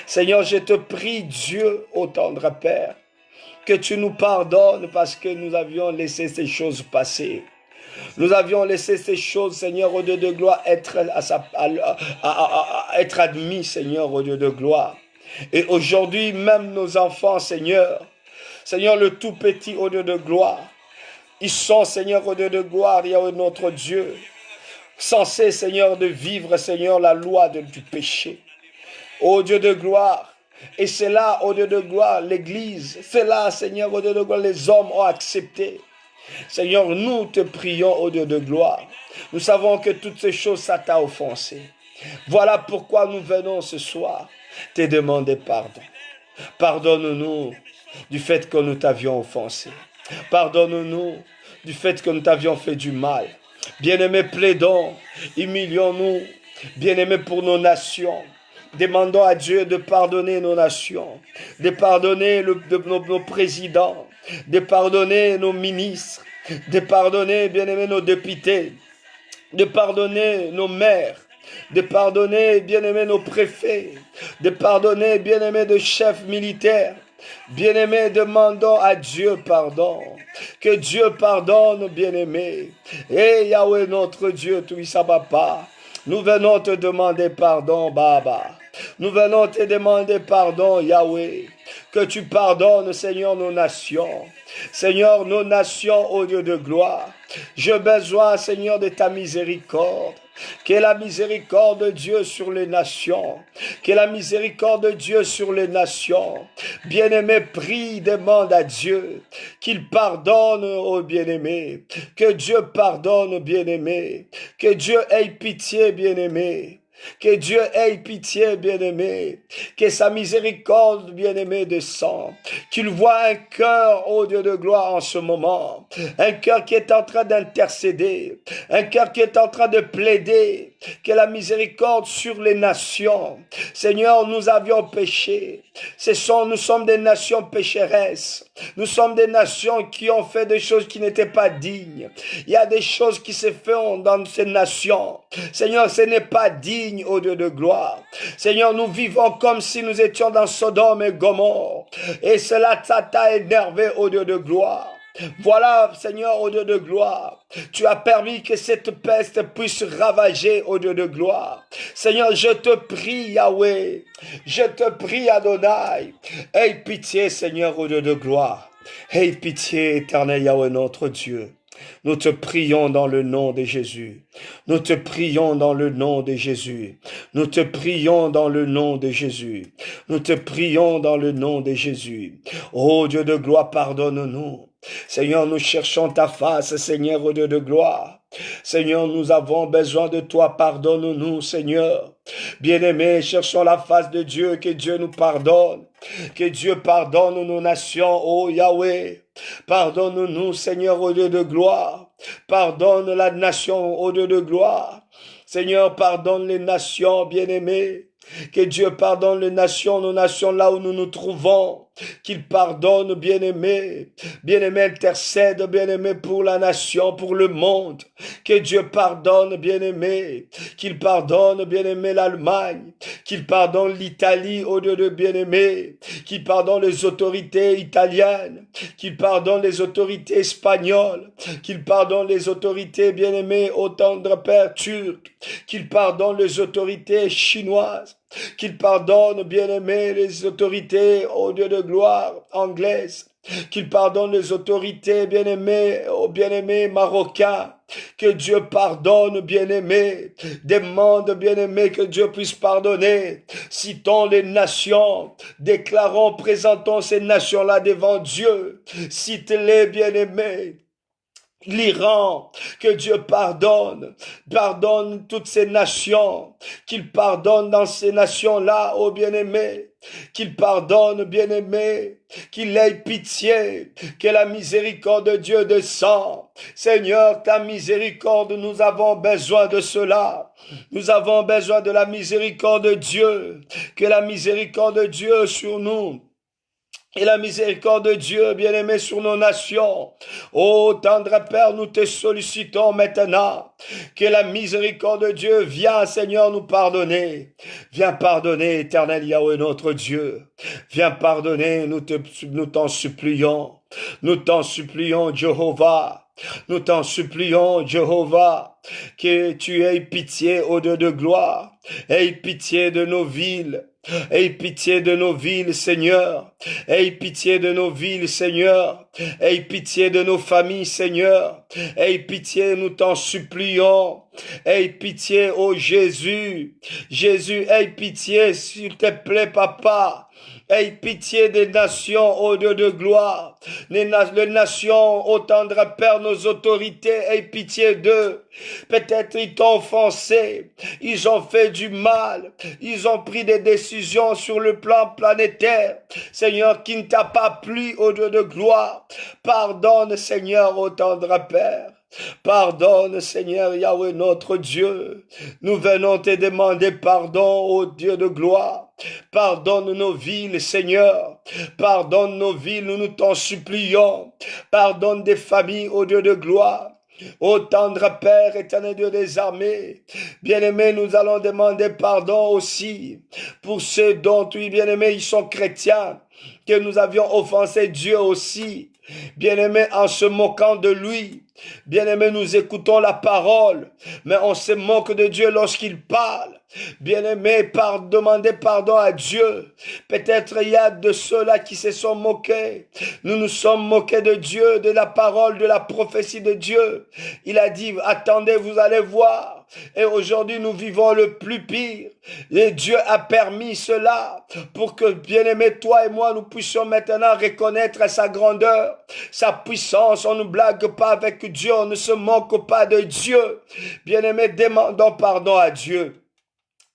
Seigneur, je te prie, Dieu, ô tendre Père, que tu nous pardonnes parce que nous avions laissé ces choses passer. Nous avions laissé ces choses, Seigneur, au Dieu de gloire, être admis, Seigneur, au Dieu de gloire. Et aujourd'hui, même nos enfants, Seigneur, le tout petit, au Dieu de gloire, ils sont, Seigneur, au Dieu de gloire, il y a notre Dieu, censé, Seigneur, de vivre, Seigneur, la loi du péché. Ô Dieu de gloire, et c'est là, ô Dieu de gloire, l'Église, c'est là, Seigneur, ô Dieu de gloire, les hommes ont accepté. Seigneur, nous te prions au Dieu de gloire. Nous savons que toutes ces choses, ça t'a offensé. Voilà pourquoi nous venons ce soir te demander pardon. Pardonne-nous du fait que nous t'avions offensé. Pardonne-nous du fait que nous t'avions fait du mal. Bien-aimés, plaidons, humilions-nous. Bien-aimés, pour nos nations. Demandons à Dieu de pardonner nos nations, de pardonner nos présidents, de pardonner nos ministres, de pardonner, bien-aimés, nos députés, de pardonner nos maires, de pardonner, bien-aimés, nos préfets, de pardonner, bien-aimés, de chefs militaires. Bien-aimés, demandons à Dieu pardon. Que Dieu pardonne, bien-aimés. Et Yahweh, notre Dieu, tout-puissant, Papa, nous venons te demander pardon, Baba. Nous venons te demander pardon, Yahweh. Que tu pardonnes, Seigneur, nos nations. Seigneur, nos nations, ô Dieu de gloire. J'ai besoin, Seigneur, de ta miséricorde. Qu'est la miséricorde de Dieu sur les nations. Qu'est la miséricorde de Dieu sur les nations. Bien-aimé, prie, demande à Dieu qu'il pardonne aux bien-aimés. Que Dieu pardonne aux bien-aimés. Que Dieu ait pitié, bien-aimés. Que Dieu ait pitié, bien-aimé, que sa miséricorde, bien-aimé, descende, qu'il voit un cœur, ô Dieu de gloire, en ce moment, un cœur qui est en train d'intercéder, un cœur qui est en train de plaider, que la miséricorde sur les nations. Seigneur, nous avions péché, nous sommes des nations pécheresses, nous sommes des nations qui ont fait des choses qui n'étaient pas dignes. Il y a des choses qui se font dans ces nations. Seigneur, ce n'est pas digne, ô Dieu de gloire. Seigneur, nous vivons comme si nous étions dans Sodome et Gomorrhe. Et cela, ça t'a énervé, ô Dieu de gloire. Voilà, Seigneur, ô Dieu de gloire, tu as permis que cette peste puisse ravager, ô Dieu de gloire. Seigneur, je te prie, Yahweh, je te prie, Adonai, aie pitié, Seigneur, ô Dieu de gloire. Aie pitié, éternel Yahweh, notre Dieu. Nous te prions dans le nom de Jésus. Nous te prions dans le nom de Jésus. Nous te prions dans le nom de Jésus. Nous te prions dans le nom de Jésus. Ô Dieu de gloire, pardonne-nous. Seigneur, nous cherchons ta face, Seigneur, ô Dieu de gloire. Seigneur, nous avons besoin de toi, pardonne-nous, Seigneur. Bien-aimés, cherchons la face de Dieu, que Dieu nous pardonne. Que Dieu pardonne nos nations, ô Yahweh. Pardonne-nous, Seigneur, ô Dieu de gloire. Pardonne la nation, ô Dieu de gloire. Seigneur, pardonne les nations, bien-aimés. Que Dieu pardonne les nations, nos nations là où nous nous trouvons. Qu'il pardonne, bien-aimé. Bien-aimé, intercède, bien-aimé, pour la nation, pour le monde. Que Dieu pardonne, bien-aimé. Qu'il pardonne, bien-aimé, l'Allemagne. Qu'il pardonne l'Italie, au Dieu de bien-aimé. Qu'il pardonne les autorités italiennes. Qu'il pardonne les autorités espagnoles. Qu'il pardonne les autorités, bien-aimées, au tendre Père turc. Qu'il pardonne les autorités chinoises. Qu'il pardonne, bien-aimé, les autorités, ô Dieu de gloire, anglaises. Qu'il pardonne les autorités, bien-aimés, ô bien-aimés marocains. Que Dieu pardonne, bien-aimé. Demande, bien-aimé, que Dieu puisse pardonner. Citons les nations. Déclarons, présentons ces nations-là devant Dieu. Cite-les, bien-aimés. L'Iran, que Dieu pardonne toutes ces nations, qu'il pardonne dans ces nations-là, ô bien-aimé, qu'il pardonne, bien-aimé, qu'il ait pitié, que la miséricorde de Dieu descende. Seigneur, ta miséricorde, nous avons besoin de cela. Nous avons besoin de la miséricorde de Dieu, que la miséricorde de Dieu sur nous. Et la miséricorde de Dieu, bien-aimé, sur nos nations. Ô tendre Père, nous te sollicitons maintenant. Que la miséricorde de Dieu vienne, Seigneur, nous pardonner. Viens pardonner, éternel Yahweh, notre Dieu. Viens pardonner, nous t'en supplions. Nous t'en supplions, Jéhovah. Nous t'en supplions, Jéhovah, que tu aies pitié, ô Dieu de gloire. Aie pitié de nos villes. Aie pitié de nos villes, Seigneur. Aie pitié de nos villes, Seigneur. Aie pitié de nos familles, Seigneur. Aie pitié, nous t'en supplions. Aie pitié, ô Jésus. Jésus, aie pitié, s'il te plaît, Papa. Aie pitié des nations, ô Dieu de gloire. Les nations, ô tendre Père, nos autorités, aie pitié d'eux. Peut-être ils t'ont offensé, ils ont fait du mal, ils ont pris des décisions sur le plan planétaire, Seigneur, qui ne t'a pas plu, ô Dieu de gloire. Pardonne, Seigneur, ô tendre Père. Pardonne, Seigneur Yahweh, notre Dieu. Nous venons te demander pardon, ô Dieu de gloire. Pardonne nos villes, Seigneur. Pardonne nos villes, nous t'en supplions. Pardonne des familles, ô Dieu de gloire. Ô tendre Père, éternel Dieu des armées, bien-aimés, nous allons demander pardon aussi pour ceux dont, oui, bien-aimés, ils sont chrétiens, que nous avions offensé Dieu aussi. Bien-aimés, en se moquant de lui. Bien-aimés, nous écoutons la parole, mais on se moque de Dieu lorsqu'il parle. Bien-aimés, demandez pardon à Dieu. Peut-être il y a de ceux-là qui se sont moqués. Nous nous sommes moqués de Dieu, de la parole, de la prophétie de Dieu. Il a dit, attendez, vous allez voir. Et aujourd'hui, nous vivons le plus pire. Et Dieu a permis cela pour que, bien-aimés, toi et moi, nous puissions maintenant reconnaître sa grandeur, sa puissance. On ne blague pas avec Dieu, on ne se moque pas de Dieu. Bien-aimés, demandons pardon à Dieu.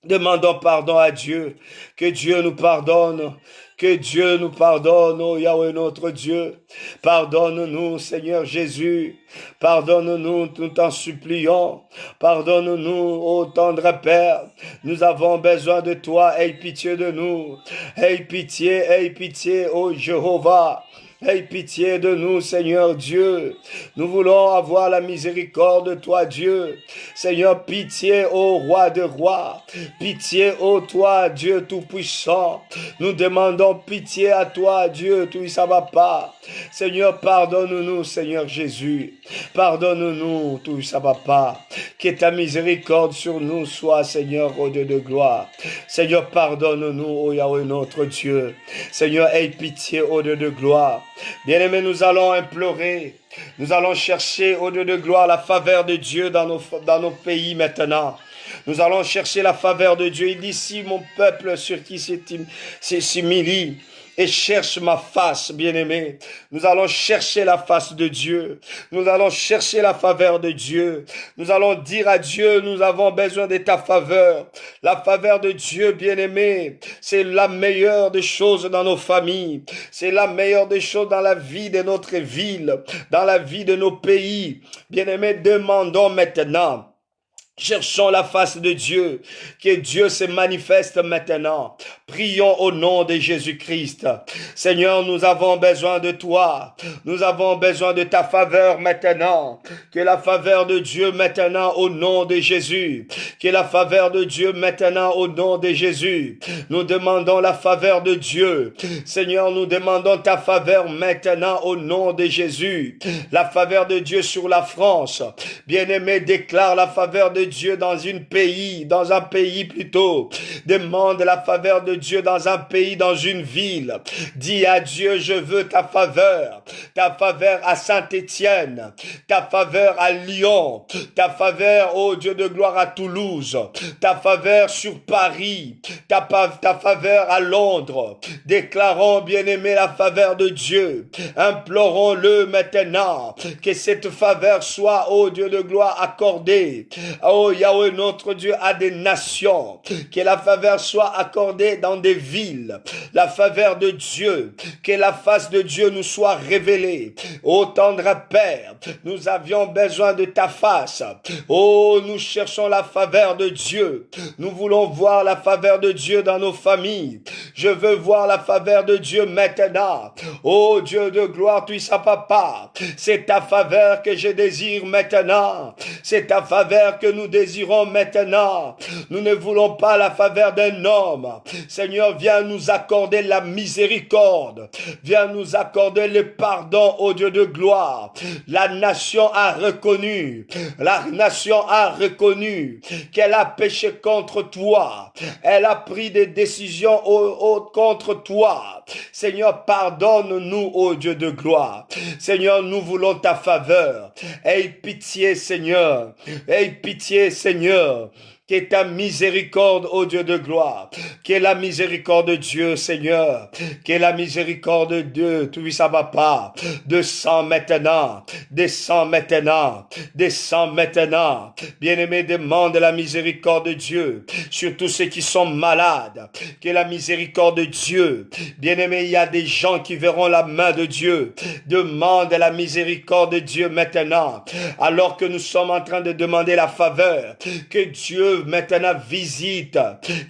Demandons pardon à Dieu, que Dieu nous pardonne, que Dieu nous pardonne, ô Yahweh notre Dieu. Pardonne-nous, Seigneur Jésus, pardonne-nous, nous t'en supplions. Pardonne-nous, ô tendre Père, nous avons besoin de toi, aie pitié de nous. Aie pitié, ô Jéhovah. Aie pitié de nous, Seigneur Dieu. Nous voulons avoir la miséricorde de toi, Dieu. Seigneur, pitié, ô roi de rois. Pitié, ô toi, Dieu tout-puissant. Nous demandons pitié à toi, Dieu, tout ça va pas. Seigneur, pardonne-nous, Seigneur Jésus. Pardonne-nous, tout ça va pas. Que ta miséricorde sur nous soit, Seigneur, ô Dieu de gloire. Seigneur, pardonne-nous, ô Yahweh notre Dieu. Seigneur, aie pitié, ô Dieu de gloire. Bien-aimés, nous allons implorer, nous allons chercher au Dieu de gloire la faveur de Dieu dans nos pays maintenant. Nous allons chercher la faveur de Dieu. Il dit, si mon peuple sur qui s'humilie et cherche ma face, bien-aimé, nous allons chercher la face de Dieu. Nous allons chercher la faveur de Dieu. Nous allons dire à Dieu, nous avons besoin de ta faveur. La faveur de Dieu, bien-aimé, c'est la meilleure des choses dans nos familles. C'est la meilleure des choses dans la vie de notre ville, dans la vie de nos pays. Bien-aimé, demandons maintenant. Cherchons la face de Dieu, que Dieu se manifeste maintenant. Prions au nom de Jésus-Christ. Seigneur, nous avons besoin de toi. Nous avons besoin de ta faveur maintenant. Que la faveur de Dieu maintenant au nom de Jésus. Que la faveur de Dieu maintenant au nom de Jésus. Nous demandons la faveur de Dieu. Seigneur, nous demandons ta faveur maintenant au nom de Jésus. La faveur de Dieu sur la France. Bien-aimé, déclare la faveur de Dieu dans un pays plutôt. Demande la faveur de Dieu dans un pays, dans une ville. Dis à Dieu, je veux ta faveur à Saint-Étienne, ta faveur à Lyon, ta faveur, ô Dieu de gloire, à Toulouse, ta faveur sur Paris, ta faveur à Londres. Déclarons, bien-aimé, la faveur de Dieu. Implorons-le maintenant, que cette faveur soit, ô Dieu de gloire, accordée. Oh Yahweh notre Dieu, à des nations, que la faveur soit accordée dans des villes, la faveur de Dieu, que la face de Dieu nous soit révélée. Ô tendre Père, nous avions besoin de ta face. Oh, nous cherchons la faveur de Dieu. Nous voulons voir la faveur de Dieu dans nos familles. Je veux voir la faveur de Dieu maintenant. Oh Dieu de gloire, tu sais papa, c'est ta faveur que je désire maintenant. C'est ta faveur que nous désirons maintenant. Nous ne voulons pas la faveur d'un homme. Seigneur, viens nous accorder la miséricorde. Viens nous accorder le pardon, ô Dieu de gloire. La nation a reconnu qu'elle a péché contre toi. Elle a pris des décisions contre toi. Seigneur, pardonne-nous, ô Dieu de gloire. Seigneur, nous voulons ta faveur. Aie pitié, Seigneur. Aie pitié, Seigneur. que ta miséricorde, ô Dieu de gloire, que la miséricorde de Dieu, Seigneur, que la miséricorde de Dieu, tout-puissant papa, descend maintenant, descend maintenant, descend maintenant. Bien-aimé, demande la miséricorde de Dieu sur tous ceux qui sont malades, que la miséricorde de Dieu. Bien-aimé, il y a des gens qui verront la main de Dieu. Demande la miséricorde de Dieu maintenant, alors que nous sommes en train de demander la faveur, que Dieu maintenant visite,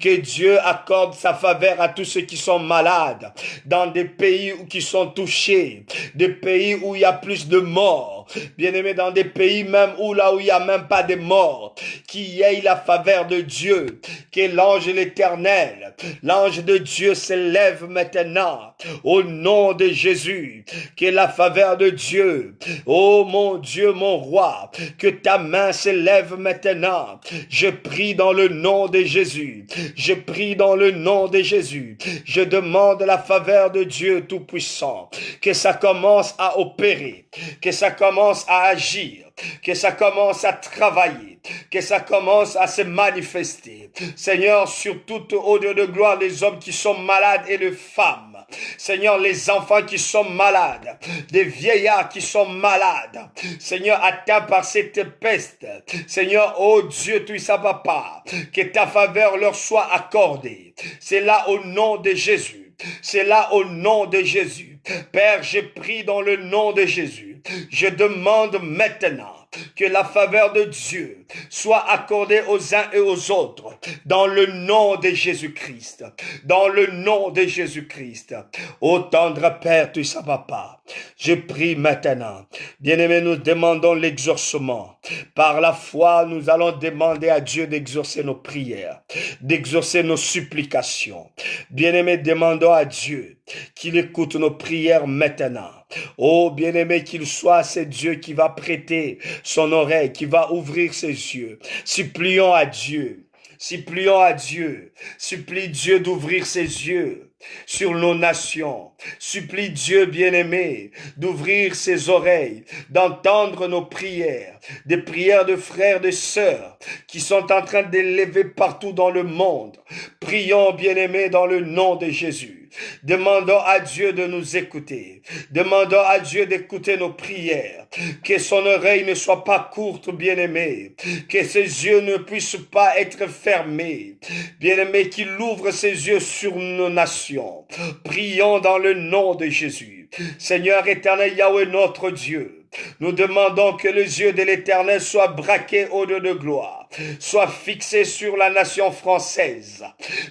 que Dieu accorde sa faveur à tous ceux qui sont malades, dans des pays qui sont touchés, des pays où il y a plus de morts, bien-aimé, dans des pays même où là où il n'y a même pas de morts, qu'il y ait la faveur de Dieu, que l'ange de l'Éternel, l'ange de Dieu s'élève maintenant, au nom de Jésus, que la faveur de Dieu, oh mon Dieu, mon roi, que ta main s'élève maintenant. Je prie dans le nom de Jésus. Je prie dans le nom de Jésus. Je demande la faveur de Dieu Tout-Puissant. Que ça commence à opérer. Que ça commence à agir. Que ça commence à travailler. Que ça commence à se manifester. Seigneur, sur toute odeur de gloire, les hommes qui sont malades et les femmes. Seigneur, les enfants qui sont malades, des vieillards qui sont malades, Seigneur, atteints par cette peste. Seigneur, oh Dieu, tout-puissant papa, que ta faveur leur soit accordée. C'est là au nom de Jésus. C'est là au nom de Jésus. Père, je prie dans le nom de Jésus. Je demande maintenant que la faveur de Dieu soit accordée aux uns et aux autres dans le nom de Jésus-Christ. Dans le nom de Jésus-Christ. Ô tendre Père, tu sais papa, je prie maintenant. Bien-aimés, nous demandons l'exaucement. Par la foi, nous allons demander à Dieu d'exaucer nos prières, d'exaucer nos supplications. Bien-aimés, demandons à Dieu qu'il écoute nos prières maintenant. Oh, bien-aimé, qu'il soit ce Dieu qui va prêter son oreille, qui va ouvrir ses yeux. Supplions à Dieu. Supplions à Dieu. Supplie Dieu d'ouvrir ses yeux sur nos nations. Supplie Dieu bien-aimé d'ouvrir ses oreilles, d'entendre nos prières, des prières de frères, de sœurs qui sont en train d'élever partout dans le monde. Prions bien-aimé dans le nom de Jésus. Demandons à Dieu de nous écouter. Demandons à Dieu d'écouter nos prières. Que son oreille ne soit pas courte, bien-aimé. Que ses yeux ne puissent pas être fermés. Bien-aimé, qu'il ouvre ses yeux sur nos nations. Prions dans le nom de Jésus. Seigneur éternel Yahweh notre Dieu, nous demandons que les yeux de l'Éternel soient braqués au-delà de gloire, soient fixés sur la nation française.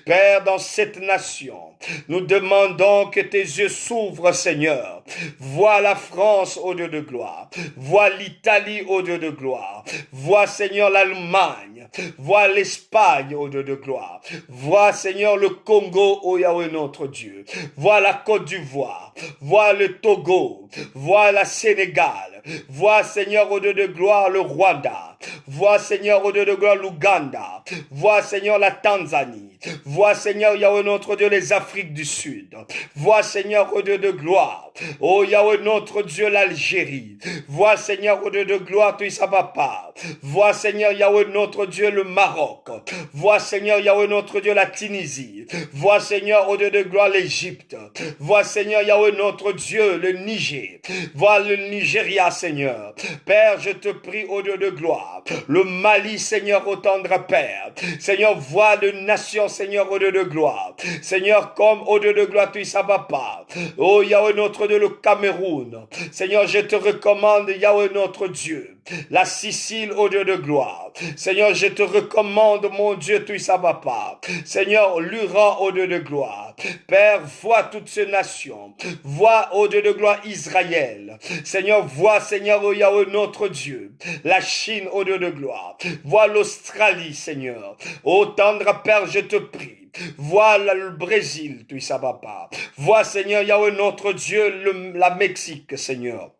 Père, dans cette nation, nous demandons que tes yeux s'ouvrent, Seigneur. Vois la France au-delà de gloire. Vois l'Italie au-delà de gloire. Vois, Seigneur, l'Allemagne. Vois l'Espagne au-delà de gloire. Vois, Seigneur, le Congo, ô Yahweh notre Dieu. Vois la Côte d'Ivoire. Vois le Togo. Vois la Sénégal. Vois, Seigneur, au-delà de gloire, le Rwanda. Vois, Seigneur, au-delà de gloire, l'Ouganda. Vois, Seigneur, la Tanzanie. Vois, Seigneur, Yahweh notre Dieu, les Afriques du Sud. Vois, Seigneur, au-delà de gloire. Oh, Yahweh notre Dieu, l'Algérie. Vois, Seigneur, au-delà de gloire, tu sais papa. Vois, Seigneur, Yahweh notre Dieu, le Maroc. Vois, Seigneur, Yahweh notre Dieu, la Tunisie. Vois, Seigneur, au-delà de gloire, l'Égypte. Vois, Seigneur, Yahweh notre Dieu, le Niger. Vois le Nigeria, Seigneur. Père, je te prie au-delà de gloire. Le Mali, Seigneur, au tendre Père. Seigneur, vois les nations, Seigneur, au-delà de gloire. Seigneur, comme au-delà de gloire, tu sais papa. Oh, Yahweh notre Dieu, le Cameroun. Seigneur, je te recommande, Yahweh notre Dieu. La Sicile au-delà de gloire. Seigneur, je te recommande, mon Dieu, tu sais papa. Seigneur, l'Iran au-delà de gloire. Père, vois toutes ces nations. Vois au-delà de gloire Israël. Seigneur, vois, Seigneur, oh Yahweh notre Dieu. La Chine au-delà de gloire. Vois l'Australie, Seigneur. Ô tendre Père, je te prie. Vois le Brésil, tu sais papa. Vois, Seigneur, Yahweh notre Dieu, la Mexique, Seigneur.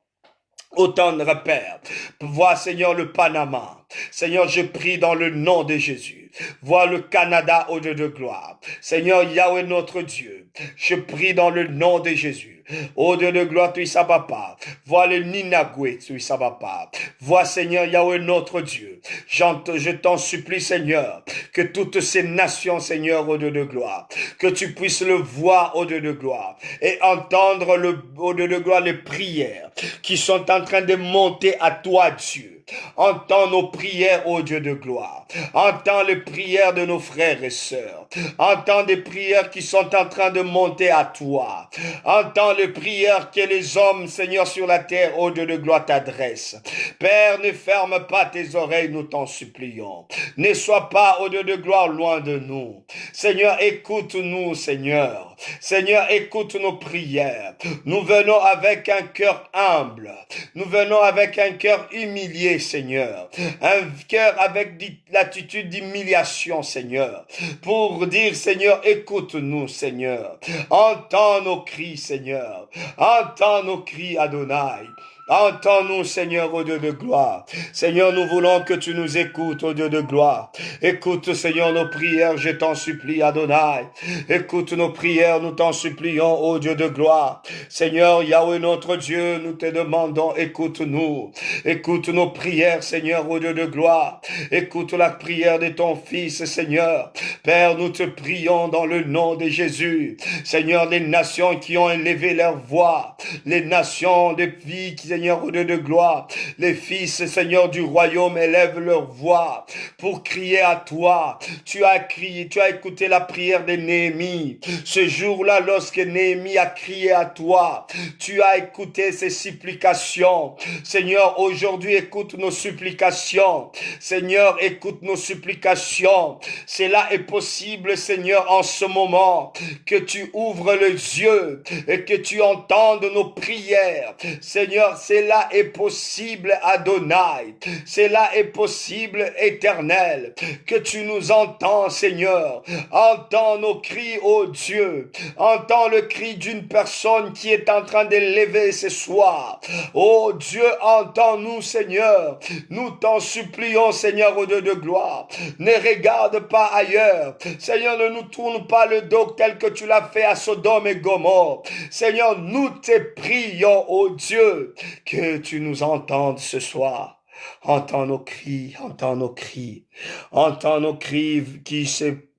Autant de repères. Vois, Seigneur, le Panama. Seigneur, je prie dans le nom de Jésus. Vois le Canada, ô Dieu de gloire. Seigneur Yahweh notre Dieu, je prie dans le nom de Jésus. Ô Dieu de gloire, tu sais papa. Vois le Ninagoué, tu sais papa. Vois Seigneur Yahweh notre Dieu. Je t'en supplie Seigneur, que toutes ces nations Seigneur, ô Dieu de gloire, que tu puisses le voir, ô Dieu de gloire, et entendre ô Dieu de gloire les prières qui sont en train de monter à toi Dieu. Entends nos prières, ô Dieu de gloire. Entends les prières de nos frères et sœurs. Entends des prières qui sont en train de monter à toi. Entends les prières que les hommes, Seigneur, sur la terre, ô Dieu de gloire, t'adressent. Père, ne ferme pas tes oreilles, nous t'en supplions. Ne sois pas, ô Dieu de gloire, loin de nous. Seigneur, écoute-nous, Seigneur. Seigneur, écoute nos prières. Nous venons avec un cœur humble. Nous venons avec un cœur humilié, Seigneur. Un cœur avec l'attitude d'humiliation, Seigneur. Pour dire, Seigneur, écoute-nous, Seigneur. Entends nos cris, Seigneur. Entends nos cris, Adonai. Entends-nous, Seigneur, ô Dieu de gloire. Seigneur, nous voulons que tu nous écoutes, ô Dieu de gloire. Écoute, Seigneur, nos prières, je t'en supplie, Adonai. Écoute nos prières, nous t'en supplions, ô Dieu de gloire. Seigneur, Yahweh, notre Dieu, nous te demandons, écoute-nous. Écoute nos prières, Seigneur, ô Dieu de gloire. Écoute la prière de ton Fils, Seigneur. Père, nous te prions dans le nom de Jésus. Seigneur, les nations qui ont élevé leur voix, les nations des vies qui, Seigneur, au Dieu de gloire, les fils, Seigneur, du royaume élèvent leur voix pour crier à toi. Tu as crié, tu as écouté la prière de Néhémie. Ce jour-là, lorsque Néhémie a crié à toi, tu as écouté ses supplications. Seigneur, aujourd'hui, écoute nos supplications. Seigneur, écoute nos supplications. Cela est possible, Seigneur, en ce moment, que tu ouvres les yeux et que tu entendes nos prières. Seigneur, cela est possible, Adonai. Cela est possible, Éternel, que tu nous entends, Seigneur. Entends nos cris, ô Dieu. Entends le cri d'une personne qui est en train d'élever ce soir. Ô Dieu, entends-nous, Seigneur. Nous t'en supplions, Seigneur, ô Dieu de gloire. Ne regarde pas ailleurs. Seigneur, ne nous tourne pas le dos tel que tu l'as fait à Sodome et Gomorrhe. Seigneur, nous te prions, ô Dieu, que tu nous entendes ce soir. Entends nos cris, entends nos cris. Entends nos cris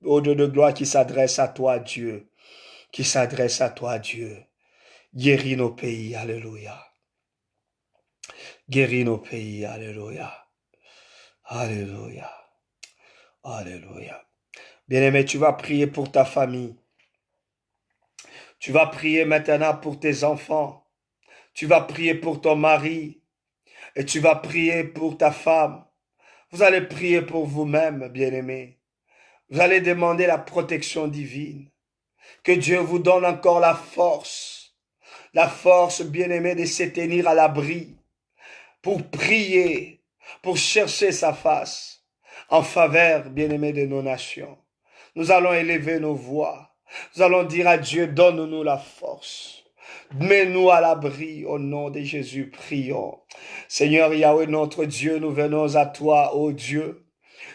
ô Dieu de gloire, qui s'adressent à toi, Dieu. Qui s'adressent à toi, Dieu. Guéris nos pays, alléluia. Guéris nos pays, alléluia. Alléluia. Alléluia. Bien-aimé, tu vas prier pour ta famille. Tu vas prier maintenant pour tes enfants. Tu vas prier pour ton mari. Et tu vas prier pour ta femme. Vous allez prier pour vous-même, bien-aimés. Vous allez demander la protection divine. Que Dieu vous donne encore la force, bien-aimé, de se tenir à l'abri pour prier, pour chercher sa face en faveur, bien-aimé, de nos nations. Nous allons élever nos voix. Nous allons dire à Dieu, donne-nous la force. Mets-nous à l'abri, au nom de Jésus, prions. Seigneur Yahweh, notre Dieu, nous venons à toi, ô Dieu.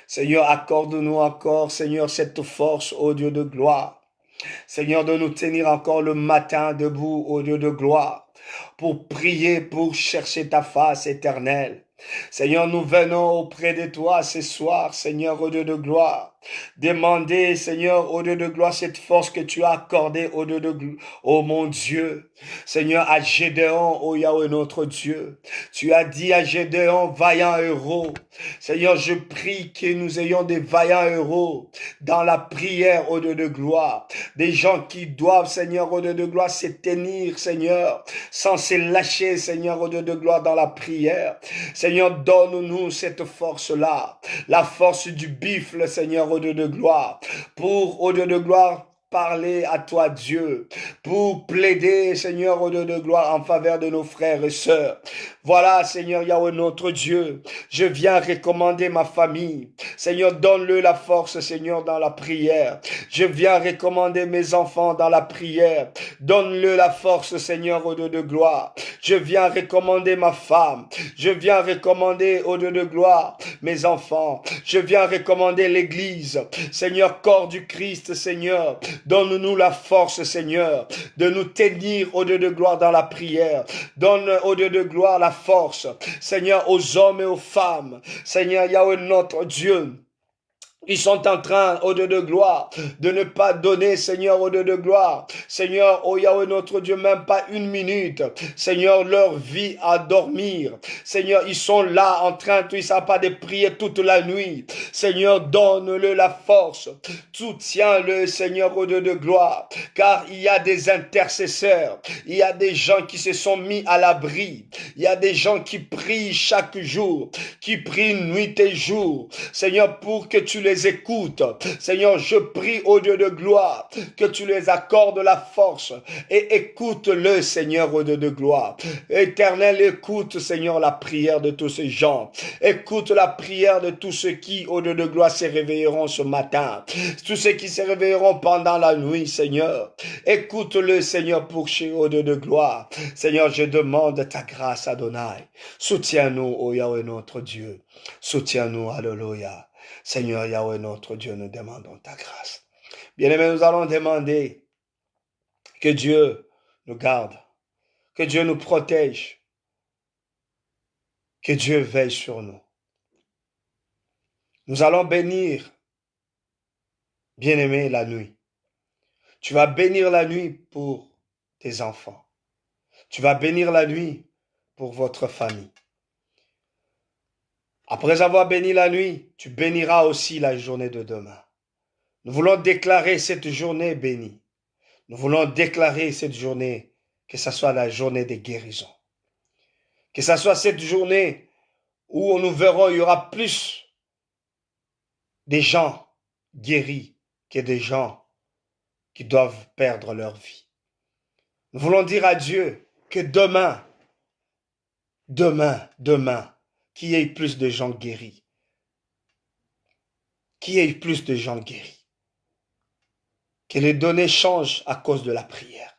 Seigneur, accorde-nous encore, Seigneur, cette force, ô Dieu de gloire. Seigneur, de nous tenir encore le matin debout, ô Dieu de gloire, pour prier, pour chercher ta face éternelle. Seigneur, nous venons auprès de toi ce soir, Seigneur, ô Dieu de gloire. Demander, Seigneur, ô Dieu de gloire, cette force que tu as accordée, ô Dieu de gloire, ô mon Dieu. Seigneur, à Gédéon, ô Yahweh notre Dieu. Tu as dit à Gédéon, vaillant héros. Seigneur, je prie que nous ayons des vaillants héros dans la prière, ô Dieu de gloire. Des gens qui doivent, Seigneur, ô Dieu de gloire, se tenir, Seigneur, sans se lâcher, Seigneur, ô Dieu de gloire, dans la prière. Seigneur, donne-nous cette force-là, la force du buffle, Seigneur, ô Dieu de gloire, pour, ô Dieu de gloire, parler à toi, Dieu, pour plaider, Seigneur, au Dieu de gloire, en faveur de nos frères et sœurs. Voilà, Seigneur Yahweh, notre Dieu, je viens recommander ma famille. Seigneur, donne-le la force, Seigneur, dans la prière. Je viens recommander mes enfants dans la prière. Donne-le la force, Seigneur, au Dieu de gloire. Je viens recommander ma femme. Je viens recommander, au Dieu de gloire, mes enfants. Je viens recommander l'Église. Seigneur, corps du Christ, Seigneur, donne-nous la force, Seigneur, de nous tenir, au Dieu de gloire, dans la prière. Donne, au Dieu de gloire, la force, Seigneur, aux hommes et aux femmes. Seigneur Yahweh, notre Dieu, ils sont en train, au Dieu de gloire, de ne pas donner, Seigneur, au Dieu de gloire. Seigneur, oh Yahweh, notre Dieu, même pas une minute. Seigneur, leur vie à dormir. Seigneur, ils sont là en train, ils ne savent pas de prier toute la nuit. Seigneur, donne-le la force. Soutiens-le, Seigneur, au Dieu de gloire. Car il y a des intercesseurs. Il y a des gens qui se sont mis à l'abri. Il y a des gens qui prient chaque jour, qui prient nuit et jour. Seigneur, pour que tu les écoutes. Seigneur, je prie au Dieu de gloire que tu les accordes la force et écoute-le, Seigneur, au Dieu de gloire. Éternel, écoute, Seigneur, la prière de tous ces gens. Écoute la prière de tous ceux qui, au Dieu de gloire, se réveilleront ce matin. Tous ceux qui se réveilleront pendant la nuit, Seigneur. Écoute-le, Seigneur, pour chez au Dieu de gloire. Seigneur, je demande ta grâce, Adonai. Soutiens-nous, ô Yahweh, notre Dieu. Soutiens-nous, alléluia. Seigneur Yahweh, notre Dieu, nous demandons ta grâce. Bien-aimés, nous allons demander que Dieu nous garde, que Dieu nous protège, que Dieu veille sur nous. Nous allons bénir, bien-aimés, la nuit. Tu vas bénir la nuit pour tes enfants. Tu vas bénir la nuit pour votre famille. Après avoir béni la nuit, tu béniras aussi la journée de demain. Nous voulons déclarer cette journée bénie. Nous voulons déclarer cette journée que ce soit la journée de guérison. Que ce soit cette journée où nous verrons, il y aura plus de gens guéris que des gens qui doivent perdre leur vie. Nous voulons dire à Dieu que demain, qu'il y ait plus de gens guéris. Qu'il y ait plus de gens guéris. Que les données changent à cause de la prière.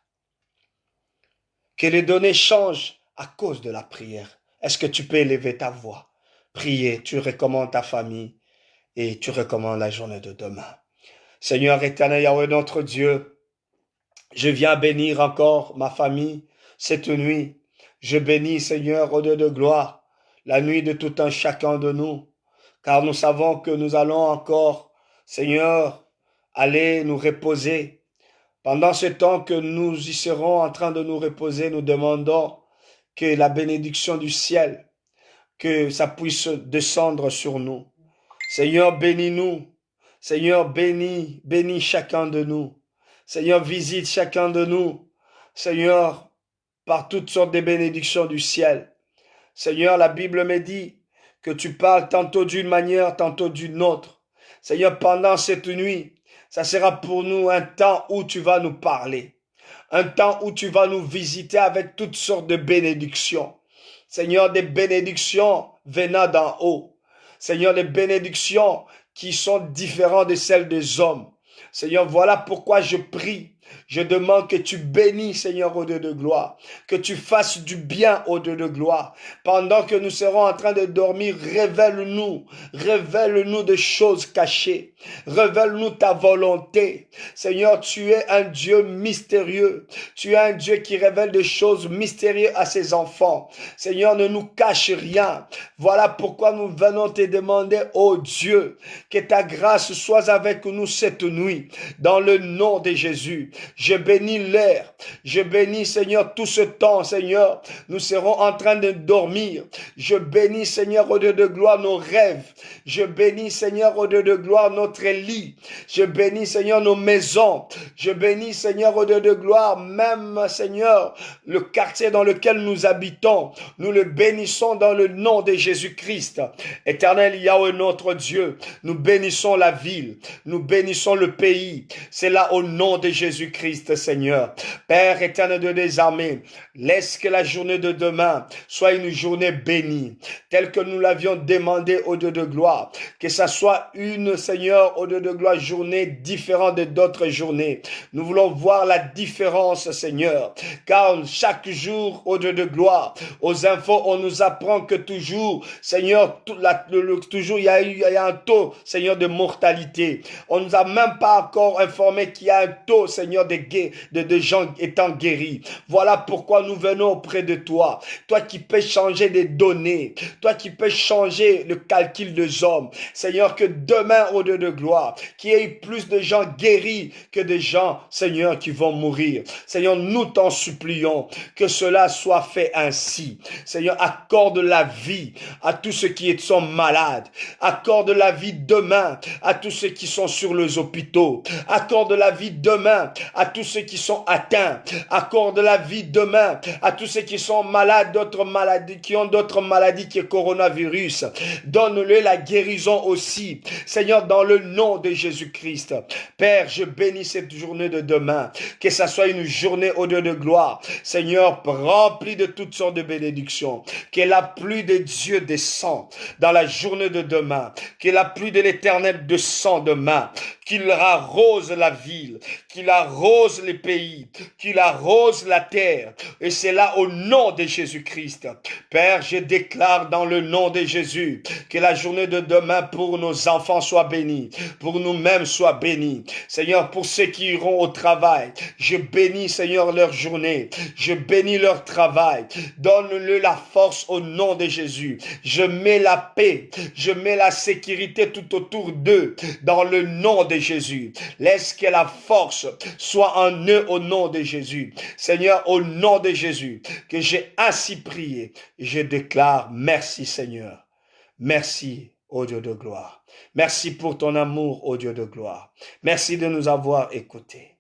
Que les données changent à cause de la prière. Est-ce que tu peux élever ta voix? Prier, tu recommandes ta famille et tu recommandes la journée de demain. Seigneur éternel, Yahweh notre Dieu, je viens bénir encore ma famille cette nuit. Je bénis, Seigneur, au Dieu de gloire, la nuit de tout un chacun de nous, car nous savons que nous allons encore, Seigneur, aller nous reposer. Pendant ce temps que nous y serons en train de nous reposer, nous demandons que la bénédiction du ciel, que ça puisse descendre sur nous. Seigneur, bénis-nous. Seigneur, bénis chacun de nous. Seigneur, visite chacun de nous. Seigneur, par toutes sortes de bénédictions du ciel. Seigneur, la Bible me dit que tu parles tantôt d'une manière, tantôt d'une autre. Seigneur, pendant cette nuit, ça sera pour nous un temps où tu vas nous parler. Un temps où tu vas nous visiter avec toutes sortes de bénédictions. Seigneur, des bénédictions venant d'en haut. Seigneur, des bénédictions qui sont différentes de celles des hommes. Seigneur, voilà pourquoi je prie. Je demande que tu bénis, Seigneur, au Dieu de gloire. Que tu fasses du bien au Dieu de gloire. Pendant que nous serons en train de dormir, révèle-nous. Révèle-nous des choses cachées. Révèle-nous ta volonté. Seigneur, tu es un Dieu mystérieux. Tu es un Dieu qui révèle des choses mystérieuses à ses enfants. Seigneur, ne nous cache rien. Voilà pourquoi nous venons te demander, ô Dieu, que ta grâce soit avec nous cette nuit. Dans le nom de Jésus. Je bénis l'air. Je bénis, Seigneur, tout ce temps, Seigneur. Nous serons en train de dormir. Je bénis, Seigneur, au Dieu de gloire, nos rêves. Je bénis, Seigneur, au Dieu de gloire, notre lit. Je bénis, Seigneur, nos maisons. Je bénis, Seigneur, au Dieu de gloire, même, Seigneur, le quartier dans lequel nous habitons. Nous le bénissons dans le nom de Jésus-Christ. Éternel Yahweh, notre Dieu, nous bénissons la ville. Nous bénissons le pays. C'est là au nom de Jésus-Christ, Seigneur. Père éternel des armées, laisse que la journée de demain soit une journée bénie, telle que nous l'avions demandé au Dieu de gloire. Que ça soit une, Seigneur, au Dieu de gloire, journée différente de d'autres journées. Nous voulons voir la différence, Seigneur, car chaque jour, au Dieu de gloire, aux infos, on nous apprend que toujours, Seigneur, toujours il y a un taux, Seigneur, de mortalité. On nous a même pas encore informé qu'il y a un taux, Seigneur, de gens étant guéris. Voilà pourquoi nous venons auprès de toi. Toi qui peux changer des données. Toi qui peux changer le calcul des hommes. Seigneur, que demain, au Dieu de gloire, qu'il y ait plus de gens guéris que de gens, Seigneur, qui vont mourir. Seigneur, nous t'en supplions que cela soit fait ainsi. Seigneur, accorde la vie à tous ceux qui sont malades. Accorde la vie demain à tous ceux qui sont sur les hôpitaux. Accorde la vie demain à tous ceux qui sont atteints. Accorde la vie demain à tous ceux qui sont malades, d'autres maladies, qui ont d'autres maladies que le coronavirus. Donne-le la guérison aussi. Seigneur, dans le nom de Jésus-Christ. Père, je bénis cette journée de demain. Que ça soit une journée au Dieu de gloire. Seigneur, remplie de toutes sortes de bénédictions. Que la pluie de Dieu descende dans la journée de demain. Que la pluie de l'Éternel descende demain. Qu'il arrose la ville, qu'il arrose les pays, qu'il arrose la terre. Et c'est là au nom de Jésus-Christ. Père, je déclare dans le nom de Jésus que la journée de demain pour nos enfants soit bénie, pour nous-mêmes soit bénie. Seigneur, pour ceux qui iront au travail, je bénis, Seigneur, leur journée. Je bénis leur travail. Donne-le la force au nom de Jésus. Je mets la paix, je mets la sécurité tout autour d'eux dans le nom de Jésus. Laisse que la force soit en eux au nom de Jésus. Seigneur, au nom de Jésus, que j'ai ainsi prié, je déclare merci Seigneur. Merci, ô Dieu de gloire. Merci pour ton amour, ô Dieu de gloire. Merci de nous avoir écoutés.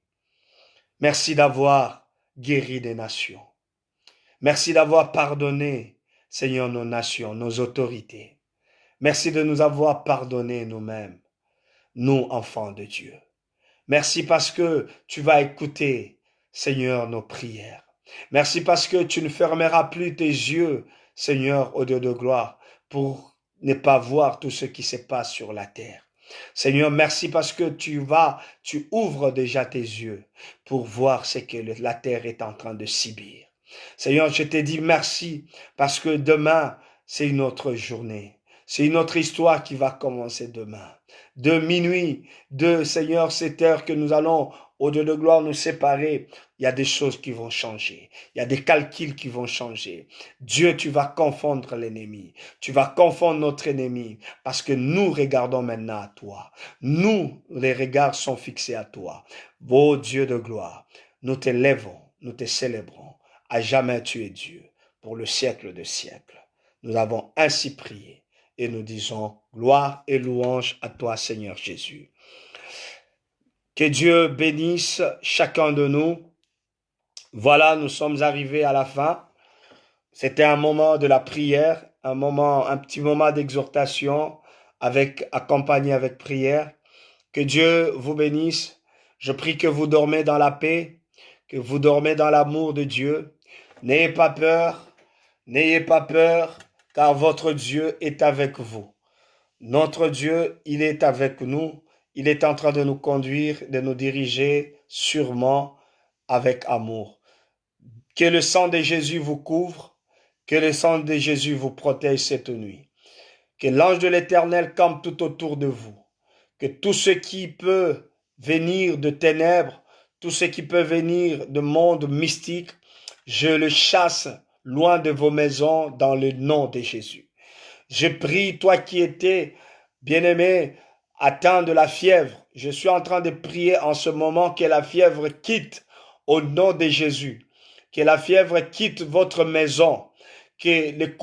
Merci d'avoir guéri des nations. Merci d'avoir pardonné, Seigneur, nos nations, nos autorités. Merci de nous avoir pardonné nous-mêmes, nous, enfants de Dieu. Merci parce que tu vas écouter, Seigneur, nos prières. Merci parce que tu ne fermeras plus tes yeux, Seigneur, au Dieu de gloire, pour ne pas voir tout ce qui se passe sur la terre. Seigneur, merci parce que tu ouvres déjà tes yeux pour voir ce que la terre est en train de subir. Seigneur, je te dis merci parce que demain, c'est une autre journée. C'est une autre histoire qui va commencer demain. De minuit, Seigneur, cette heure que nous allons, au Dieu de gloire, nous séparer, il y a des choses qui vont changer. Il y a des calculs qui vont changer. Dieu, tu vas confondre l'ennemi. Tu vas confondre notre ennemi parce que nous regardons maintenant à toi. Nous, les regards sont fixés à toi. Ô Dieu de gloire, nous te lèvons, nous te célébrons. À jamais tu es Dieu, pour le siècle des siècles. Nous avons ainsi prié. Et nous disons gloire et louange à toi, Seigneur Jésus. Que Dieu bénisse chacun de nous. Voilà, nous sommes arrivés à la fin. C'était un moment de la prière, un petit moment d'exhortation accompagné avec prière. Que Dieu vous bénisse. Je prie que vous dormez dans la paix, que vous dormez dans l'amour de Dieu. N'ayez pas peur, car votre Dieu est avec vous. Notre Dieu, il est avec nous. Il est en train de nous conduire, de nous diriger sûrement avec amour. Que le sang de Jésus vous couvre, que le sang de Jésus vous protège cette nuit. Que l'ange de l'Éternel campe tout autour de vous. Que tout ce qui peut venir de ténèbres, tout ce qui peut venir de monde mystique, je le chasse loin de vos maisons dans le nom de Jésus. Je prie, toi qui étais, bien-aimé, atteint de la fièvre, Je suis en train de prier en ce moment que la fièvre quitte au nom de Jésus. Que la fièvre quitte votre maison. Que les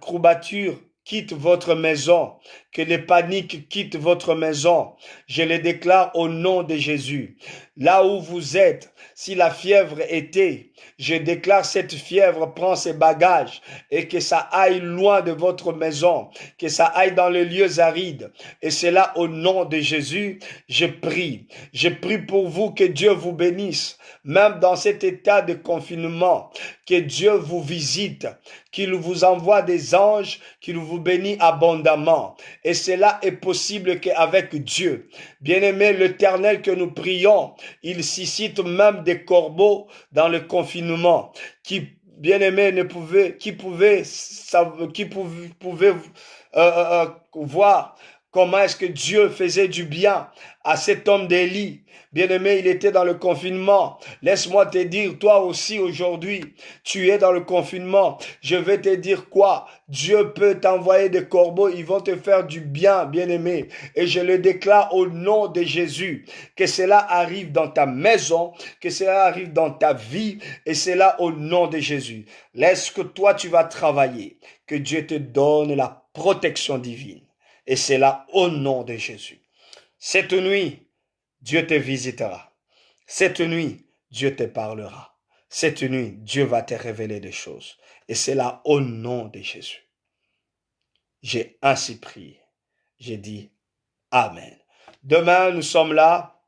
courbatures quittent votre maison. Que les paniques quittent votre maison. Je les déclare au nom de Jésus. Là où vous êtes, si la fièvre était, je déclare cette fièvre prend ses bagages et que ça aille loin de votre maison, que ça aille dans les lieux arides. Et c'est là au nom de Jésus, je prie. Je prie pour vous que Dieu vous bénisse, même dans cet état de confinement, que Dieu vous visite, qu'il vous envoie des anges, qu'il vous bénisse abondamment. Et cela est possible qu'avec Dieu. Bien-aimé, l'Éternel que nous prions, il suscite même des corbeaux dans le confinement, qui, bien-aimé, pouvait voir comment est-ce que Dieu faisait du bien à cet homme d'Élie. Bien-aimé, il était dans le confinement. Laisse-moi te dire, toi aussi aujourd'hui, tu es dans le confinement. Je vais te dire quoi? Dieu peut t'envoyer des corbeaux, ils vont te faire du bien, bien-aimé. Et je le déclare au nom de Jésus, que cela arrive dans ta maison, que cela arrive dans ta vie, et cela au nom de Jésus. Laisse que toi, tu vas travailler, que Dieu te donne la protection divine. Et c'est là au nom de Jésus. Cette nuit, Dieu te visitera. Cette nuit, Dieu te parlera. Cette nuit, Dieu va te révéler des choses. Et c'est là au nom de Jésus. J'ai ainsi prié. J'ai dit Amen. Demain, nous sommes là.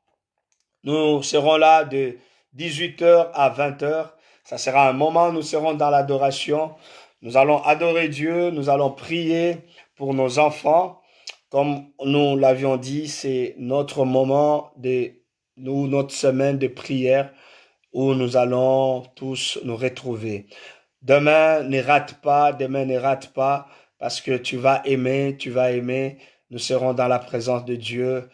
Nous serons là de 18h à 20h. Ça sera un moment où nous serons dans l'adoration. Nous allons adorer Dieu. Nous allons prier pour nos enfants. Comme nous l'avions dit, c'est notre moment notre semaine de prière où nous allons tous nous retrouver. Demain, ne rate pas, parce que tu vas aimer. Nous serons dans la présence de Dieu.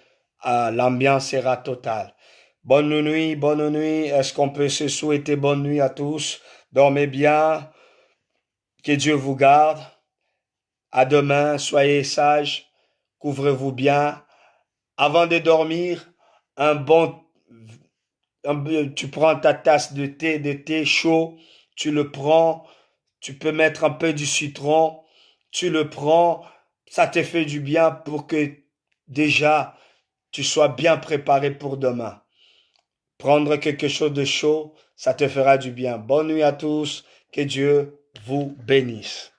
L'ambiance sera totale. Bonne nuit. Est-ce qu'on peut se souhaiter bonne nuit à tous? Dormez bien. Que Dieu vous garde. À demain, soyez sages. Couvrez-vous bien. Avant de dormir, tu prends ta tasse de thé chaud, tu le prends, tu peux mettre un peu du citron, tu le prends, ça te fait du bien pour que déjà tu sois bien préparé pour demain. Prendre quelque chose de chaud, ça te fera du bien. Bonne nuit à tous, que Dieu vous bénisse.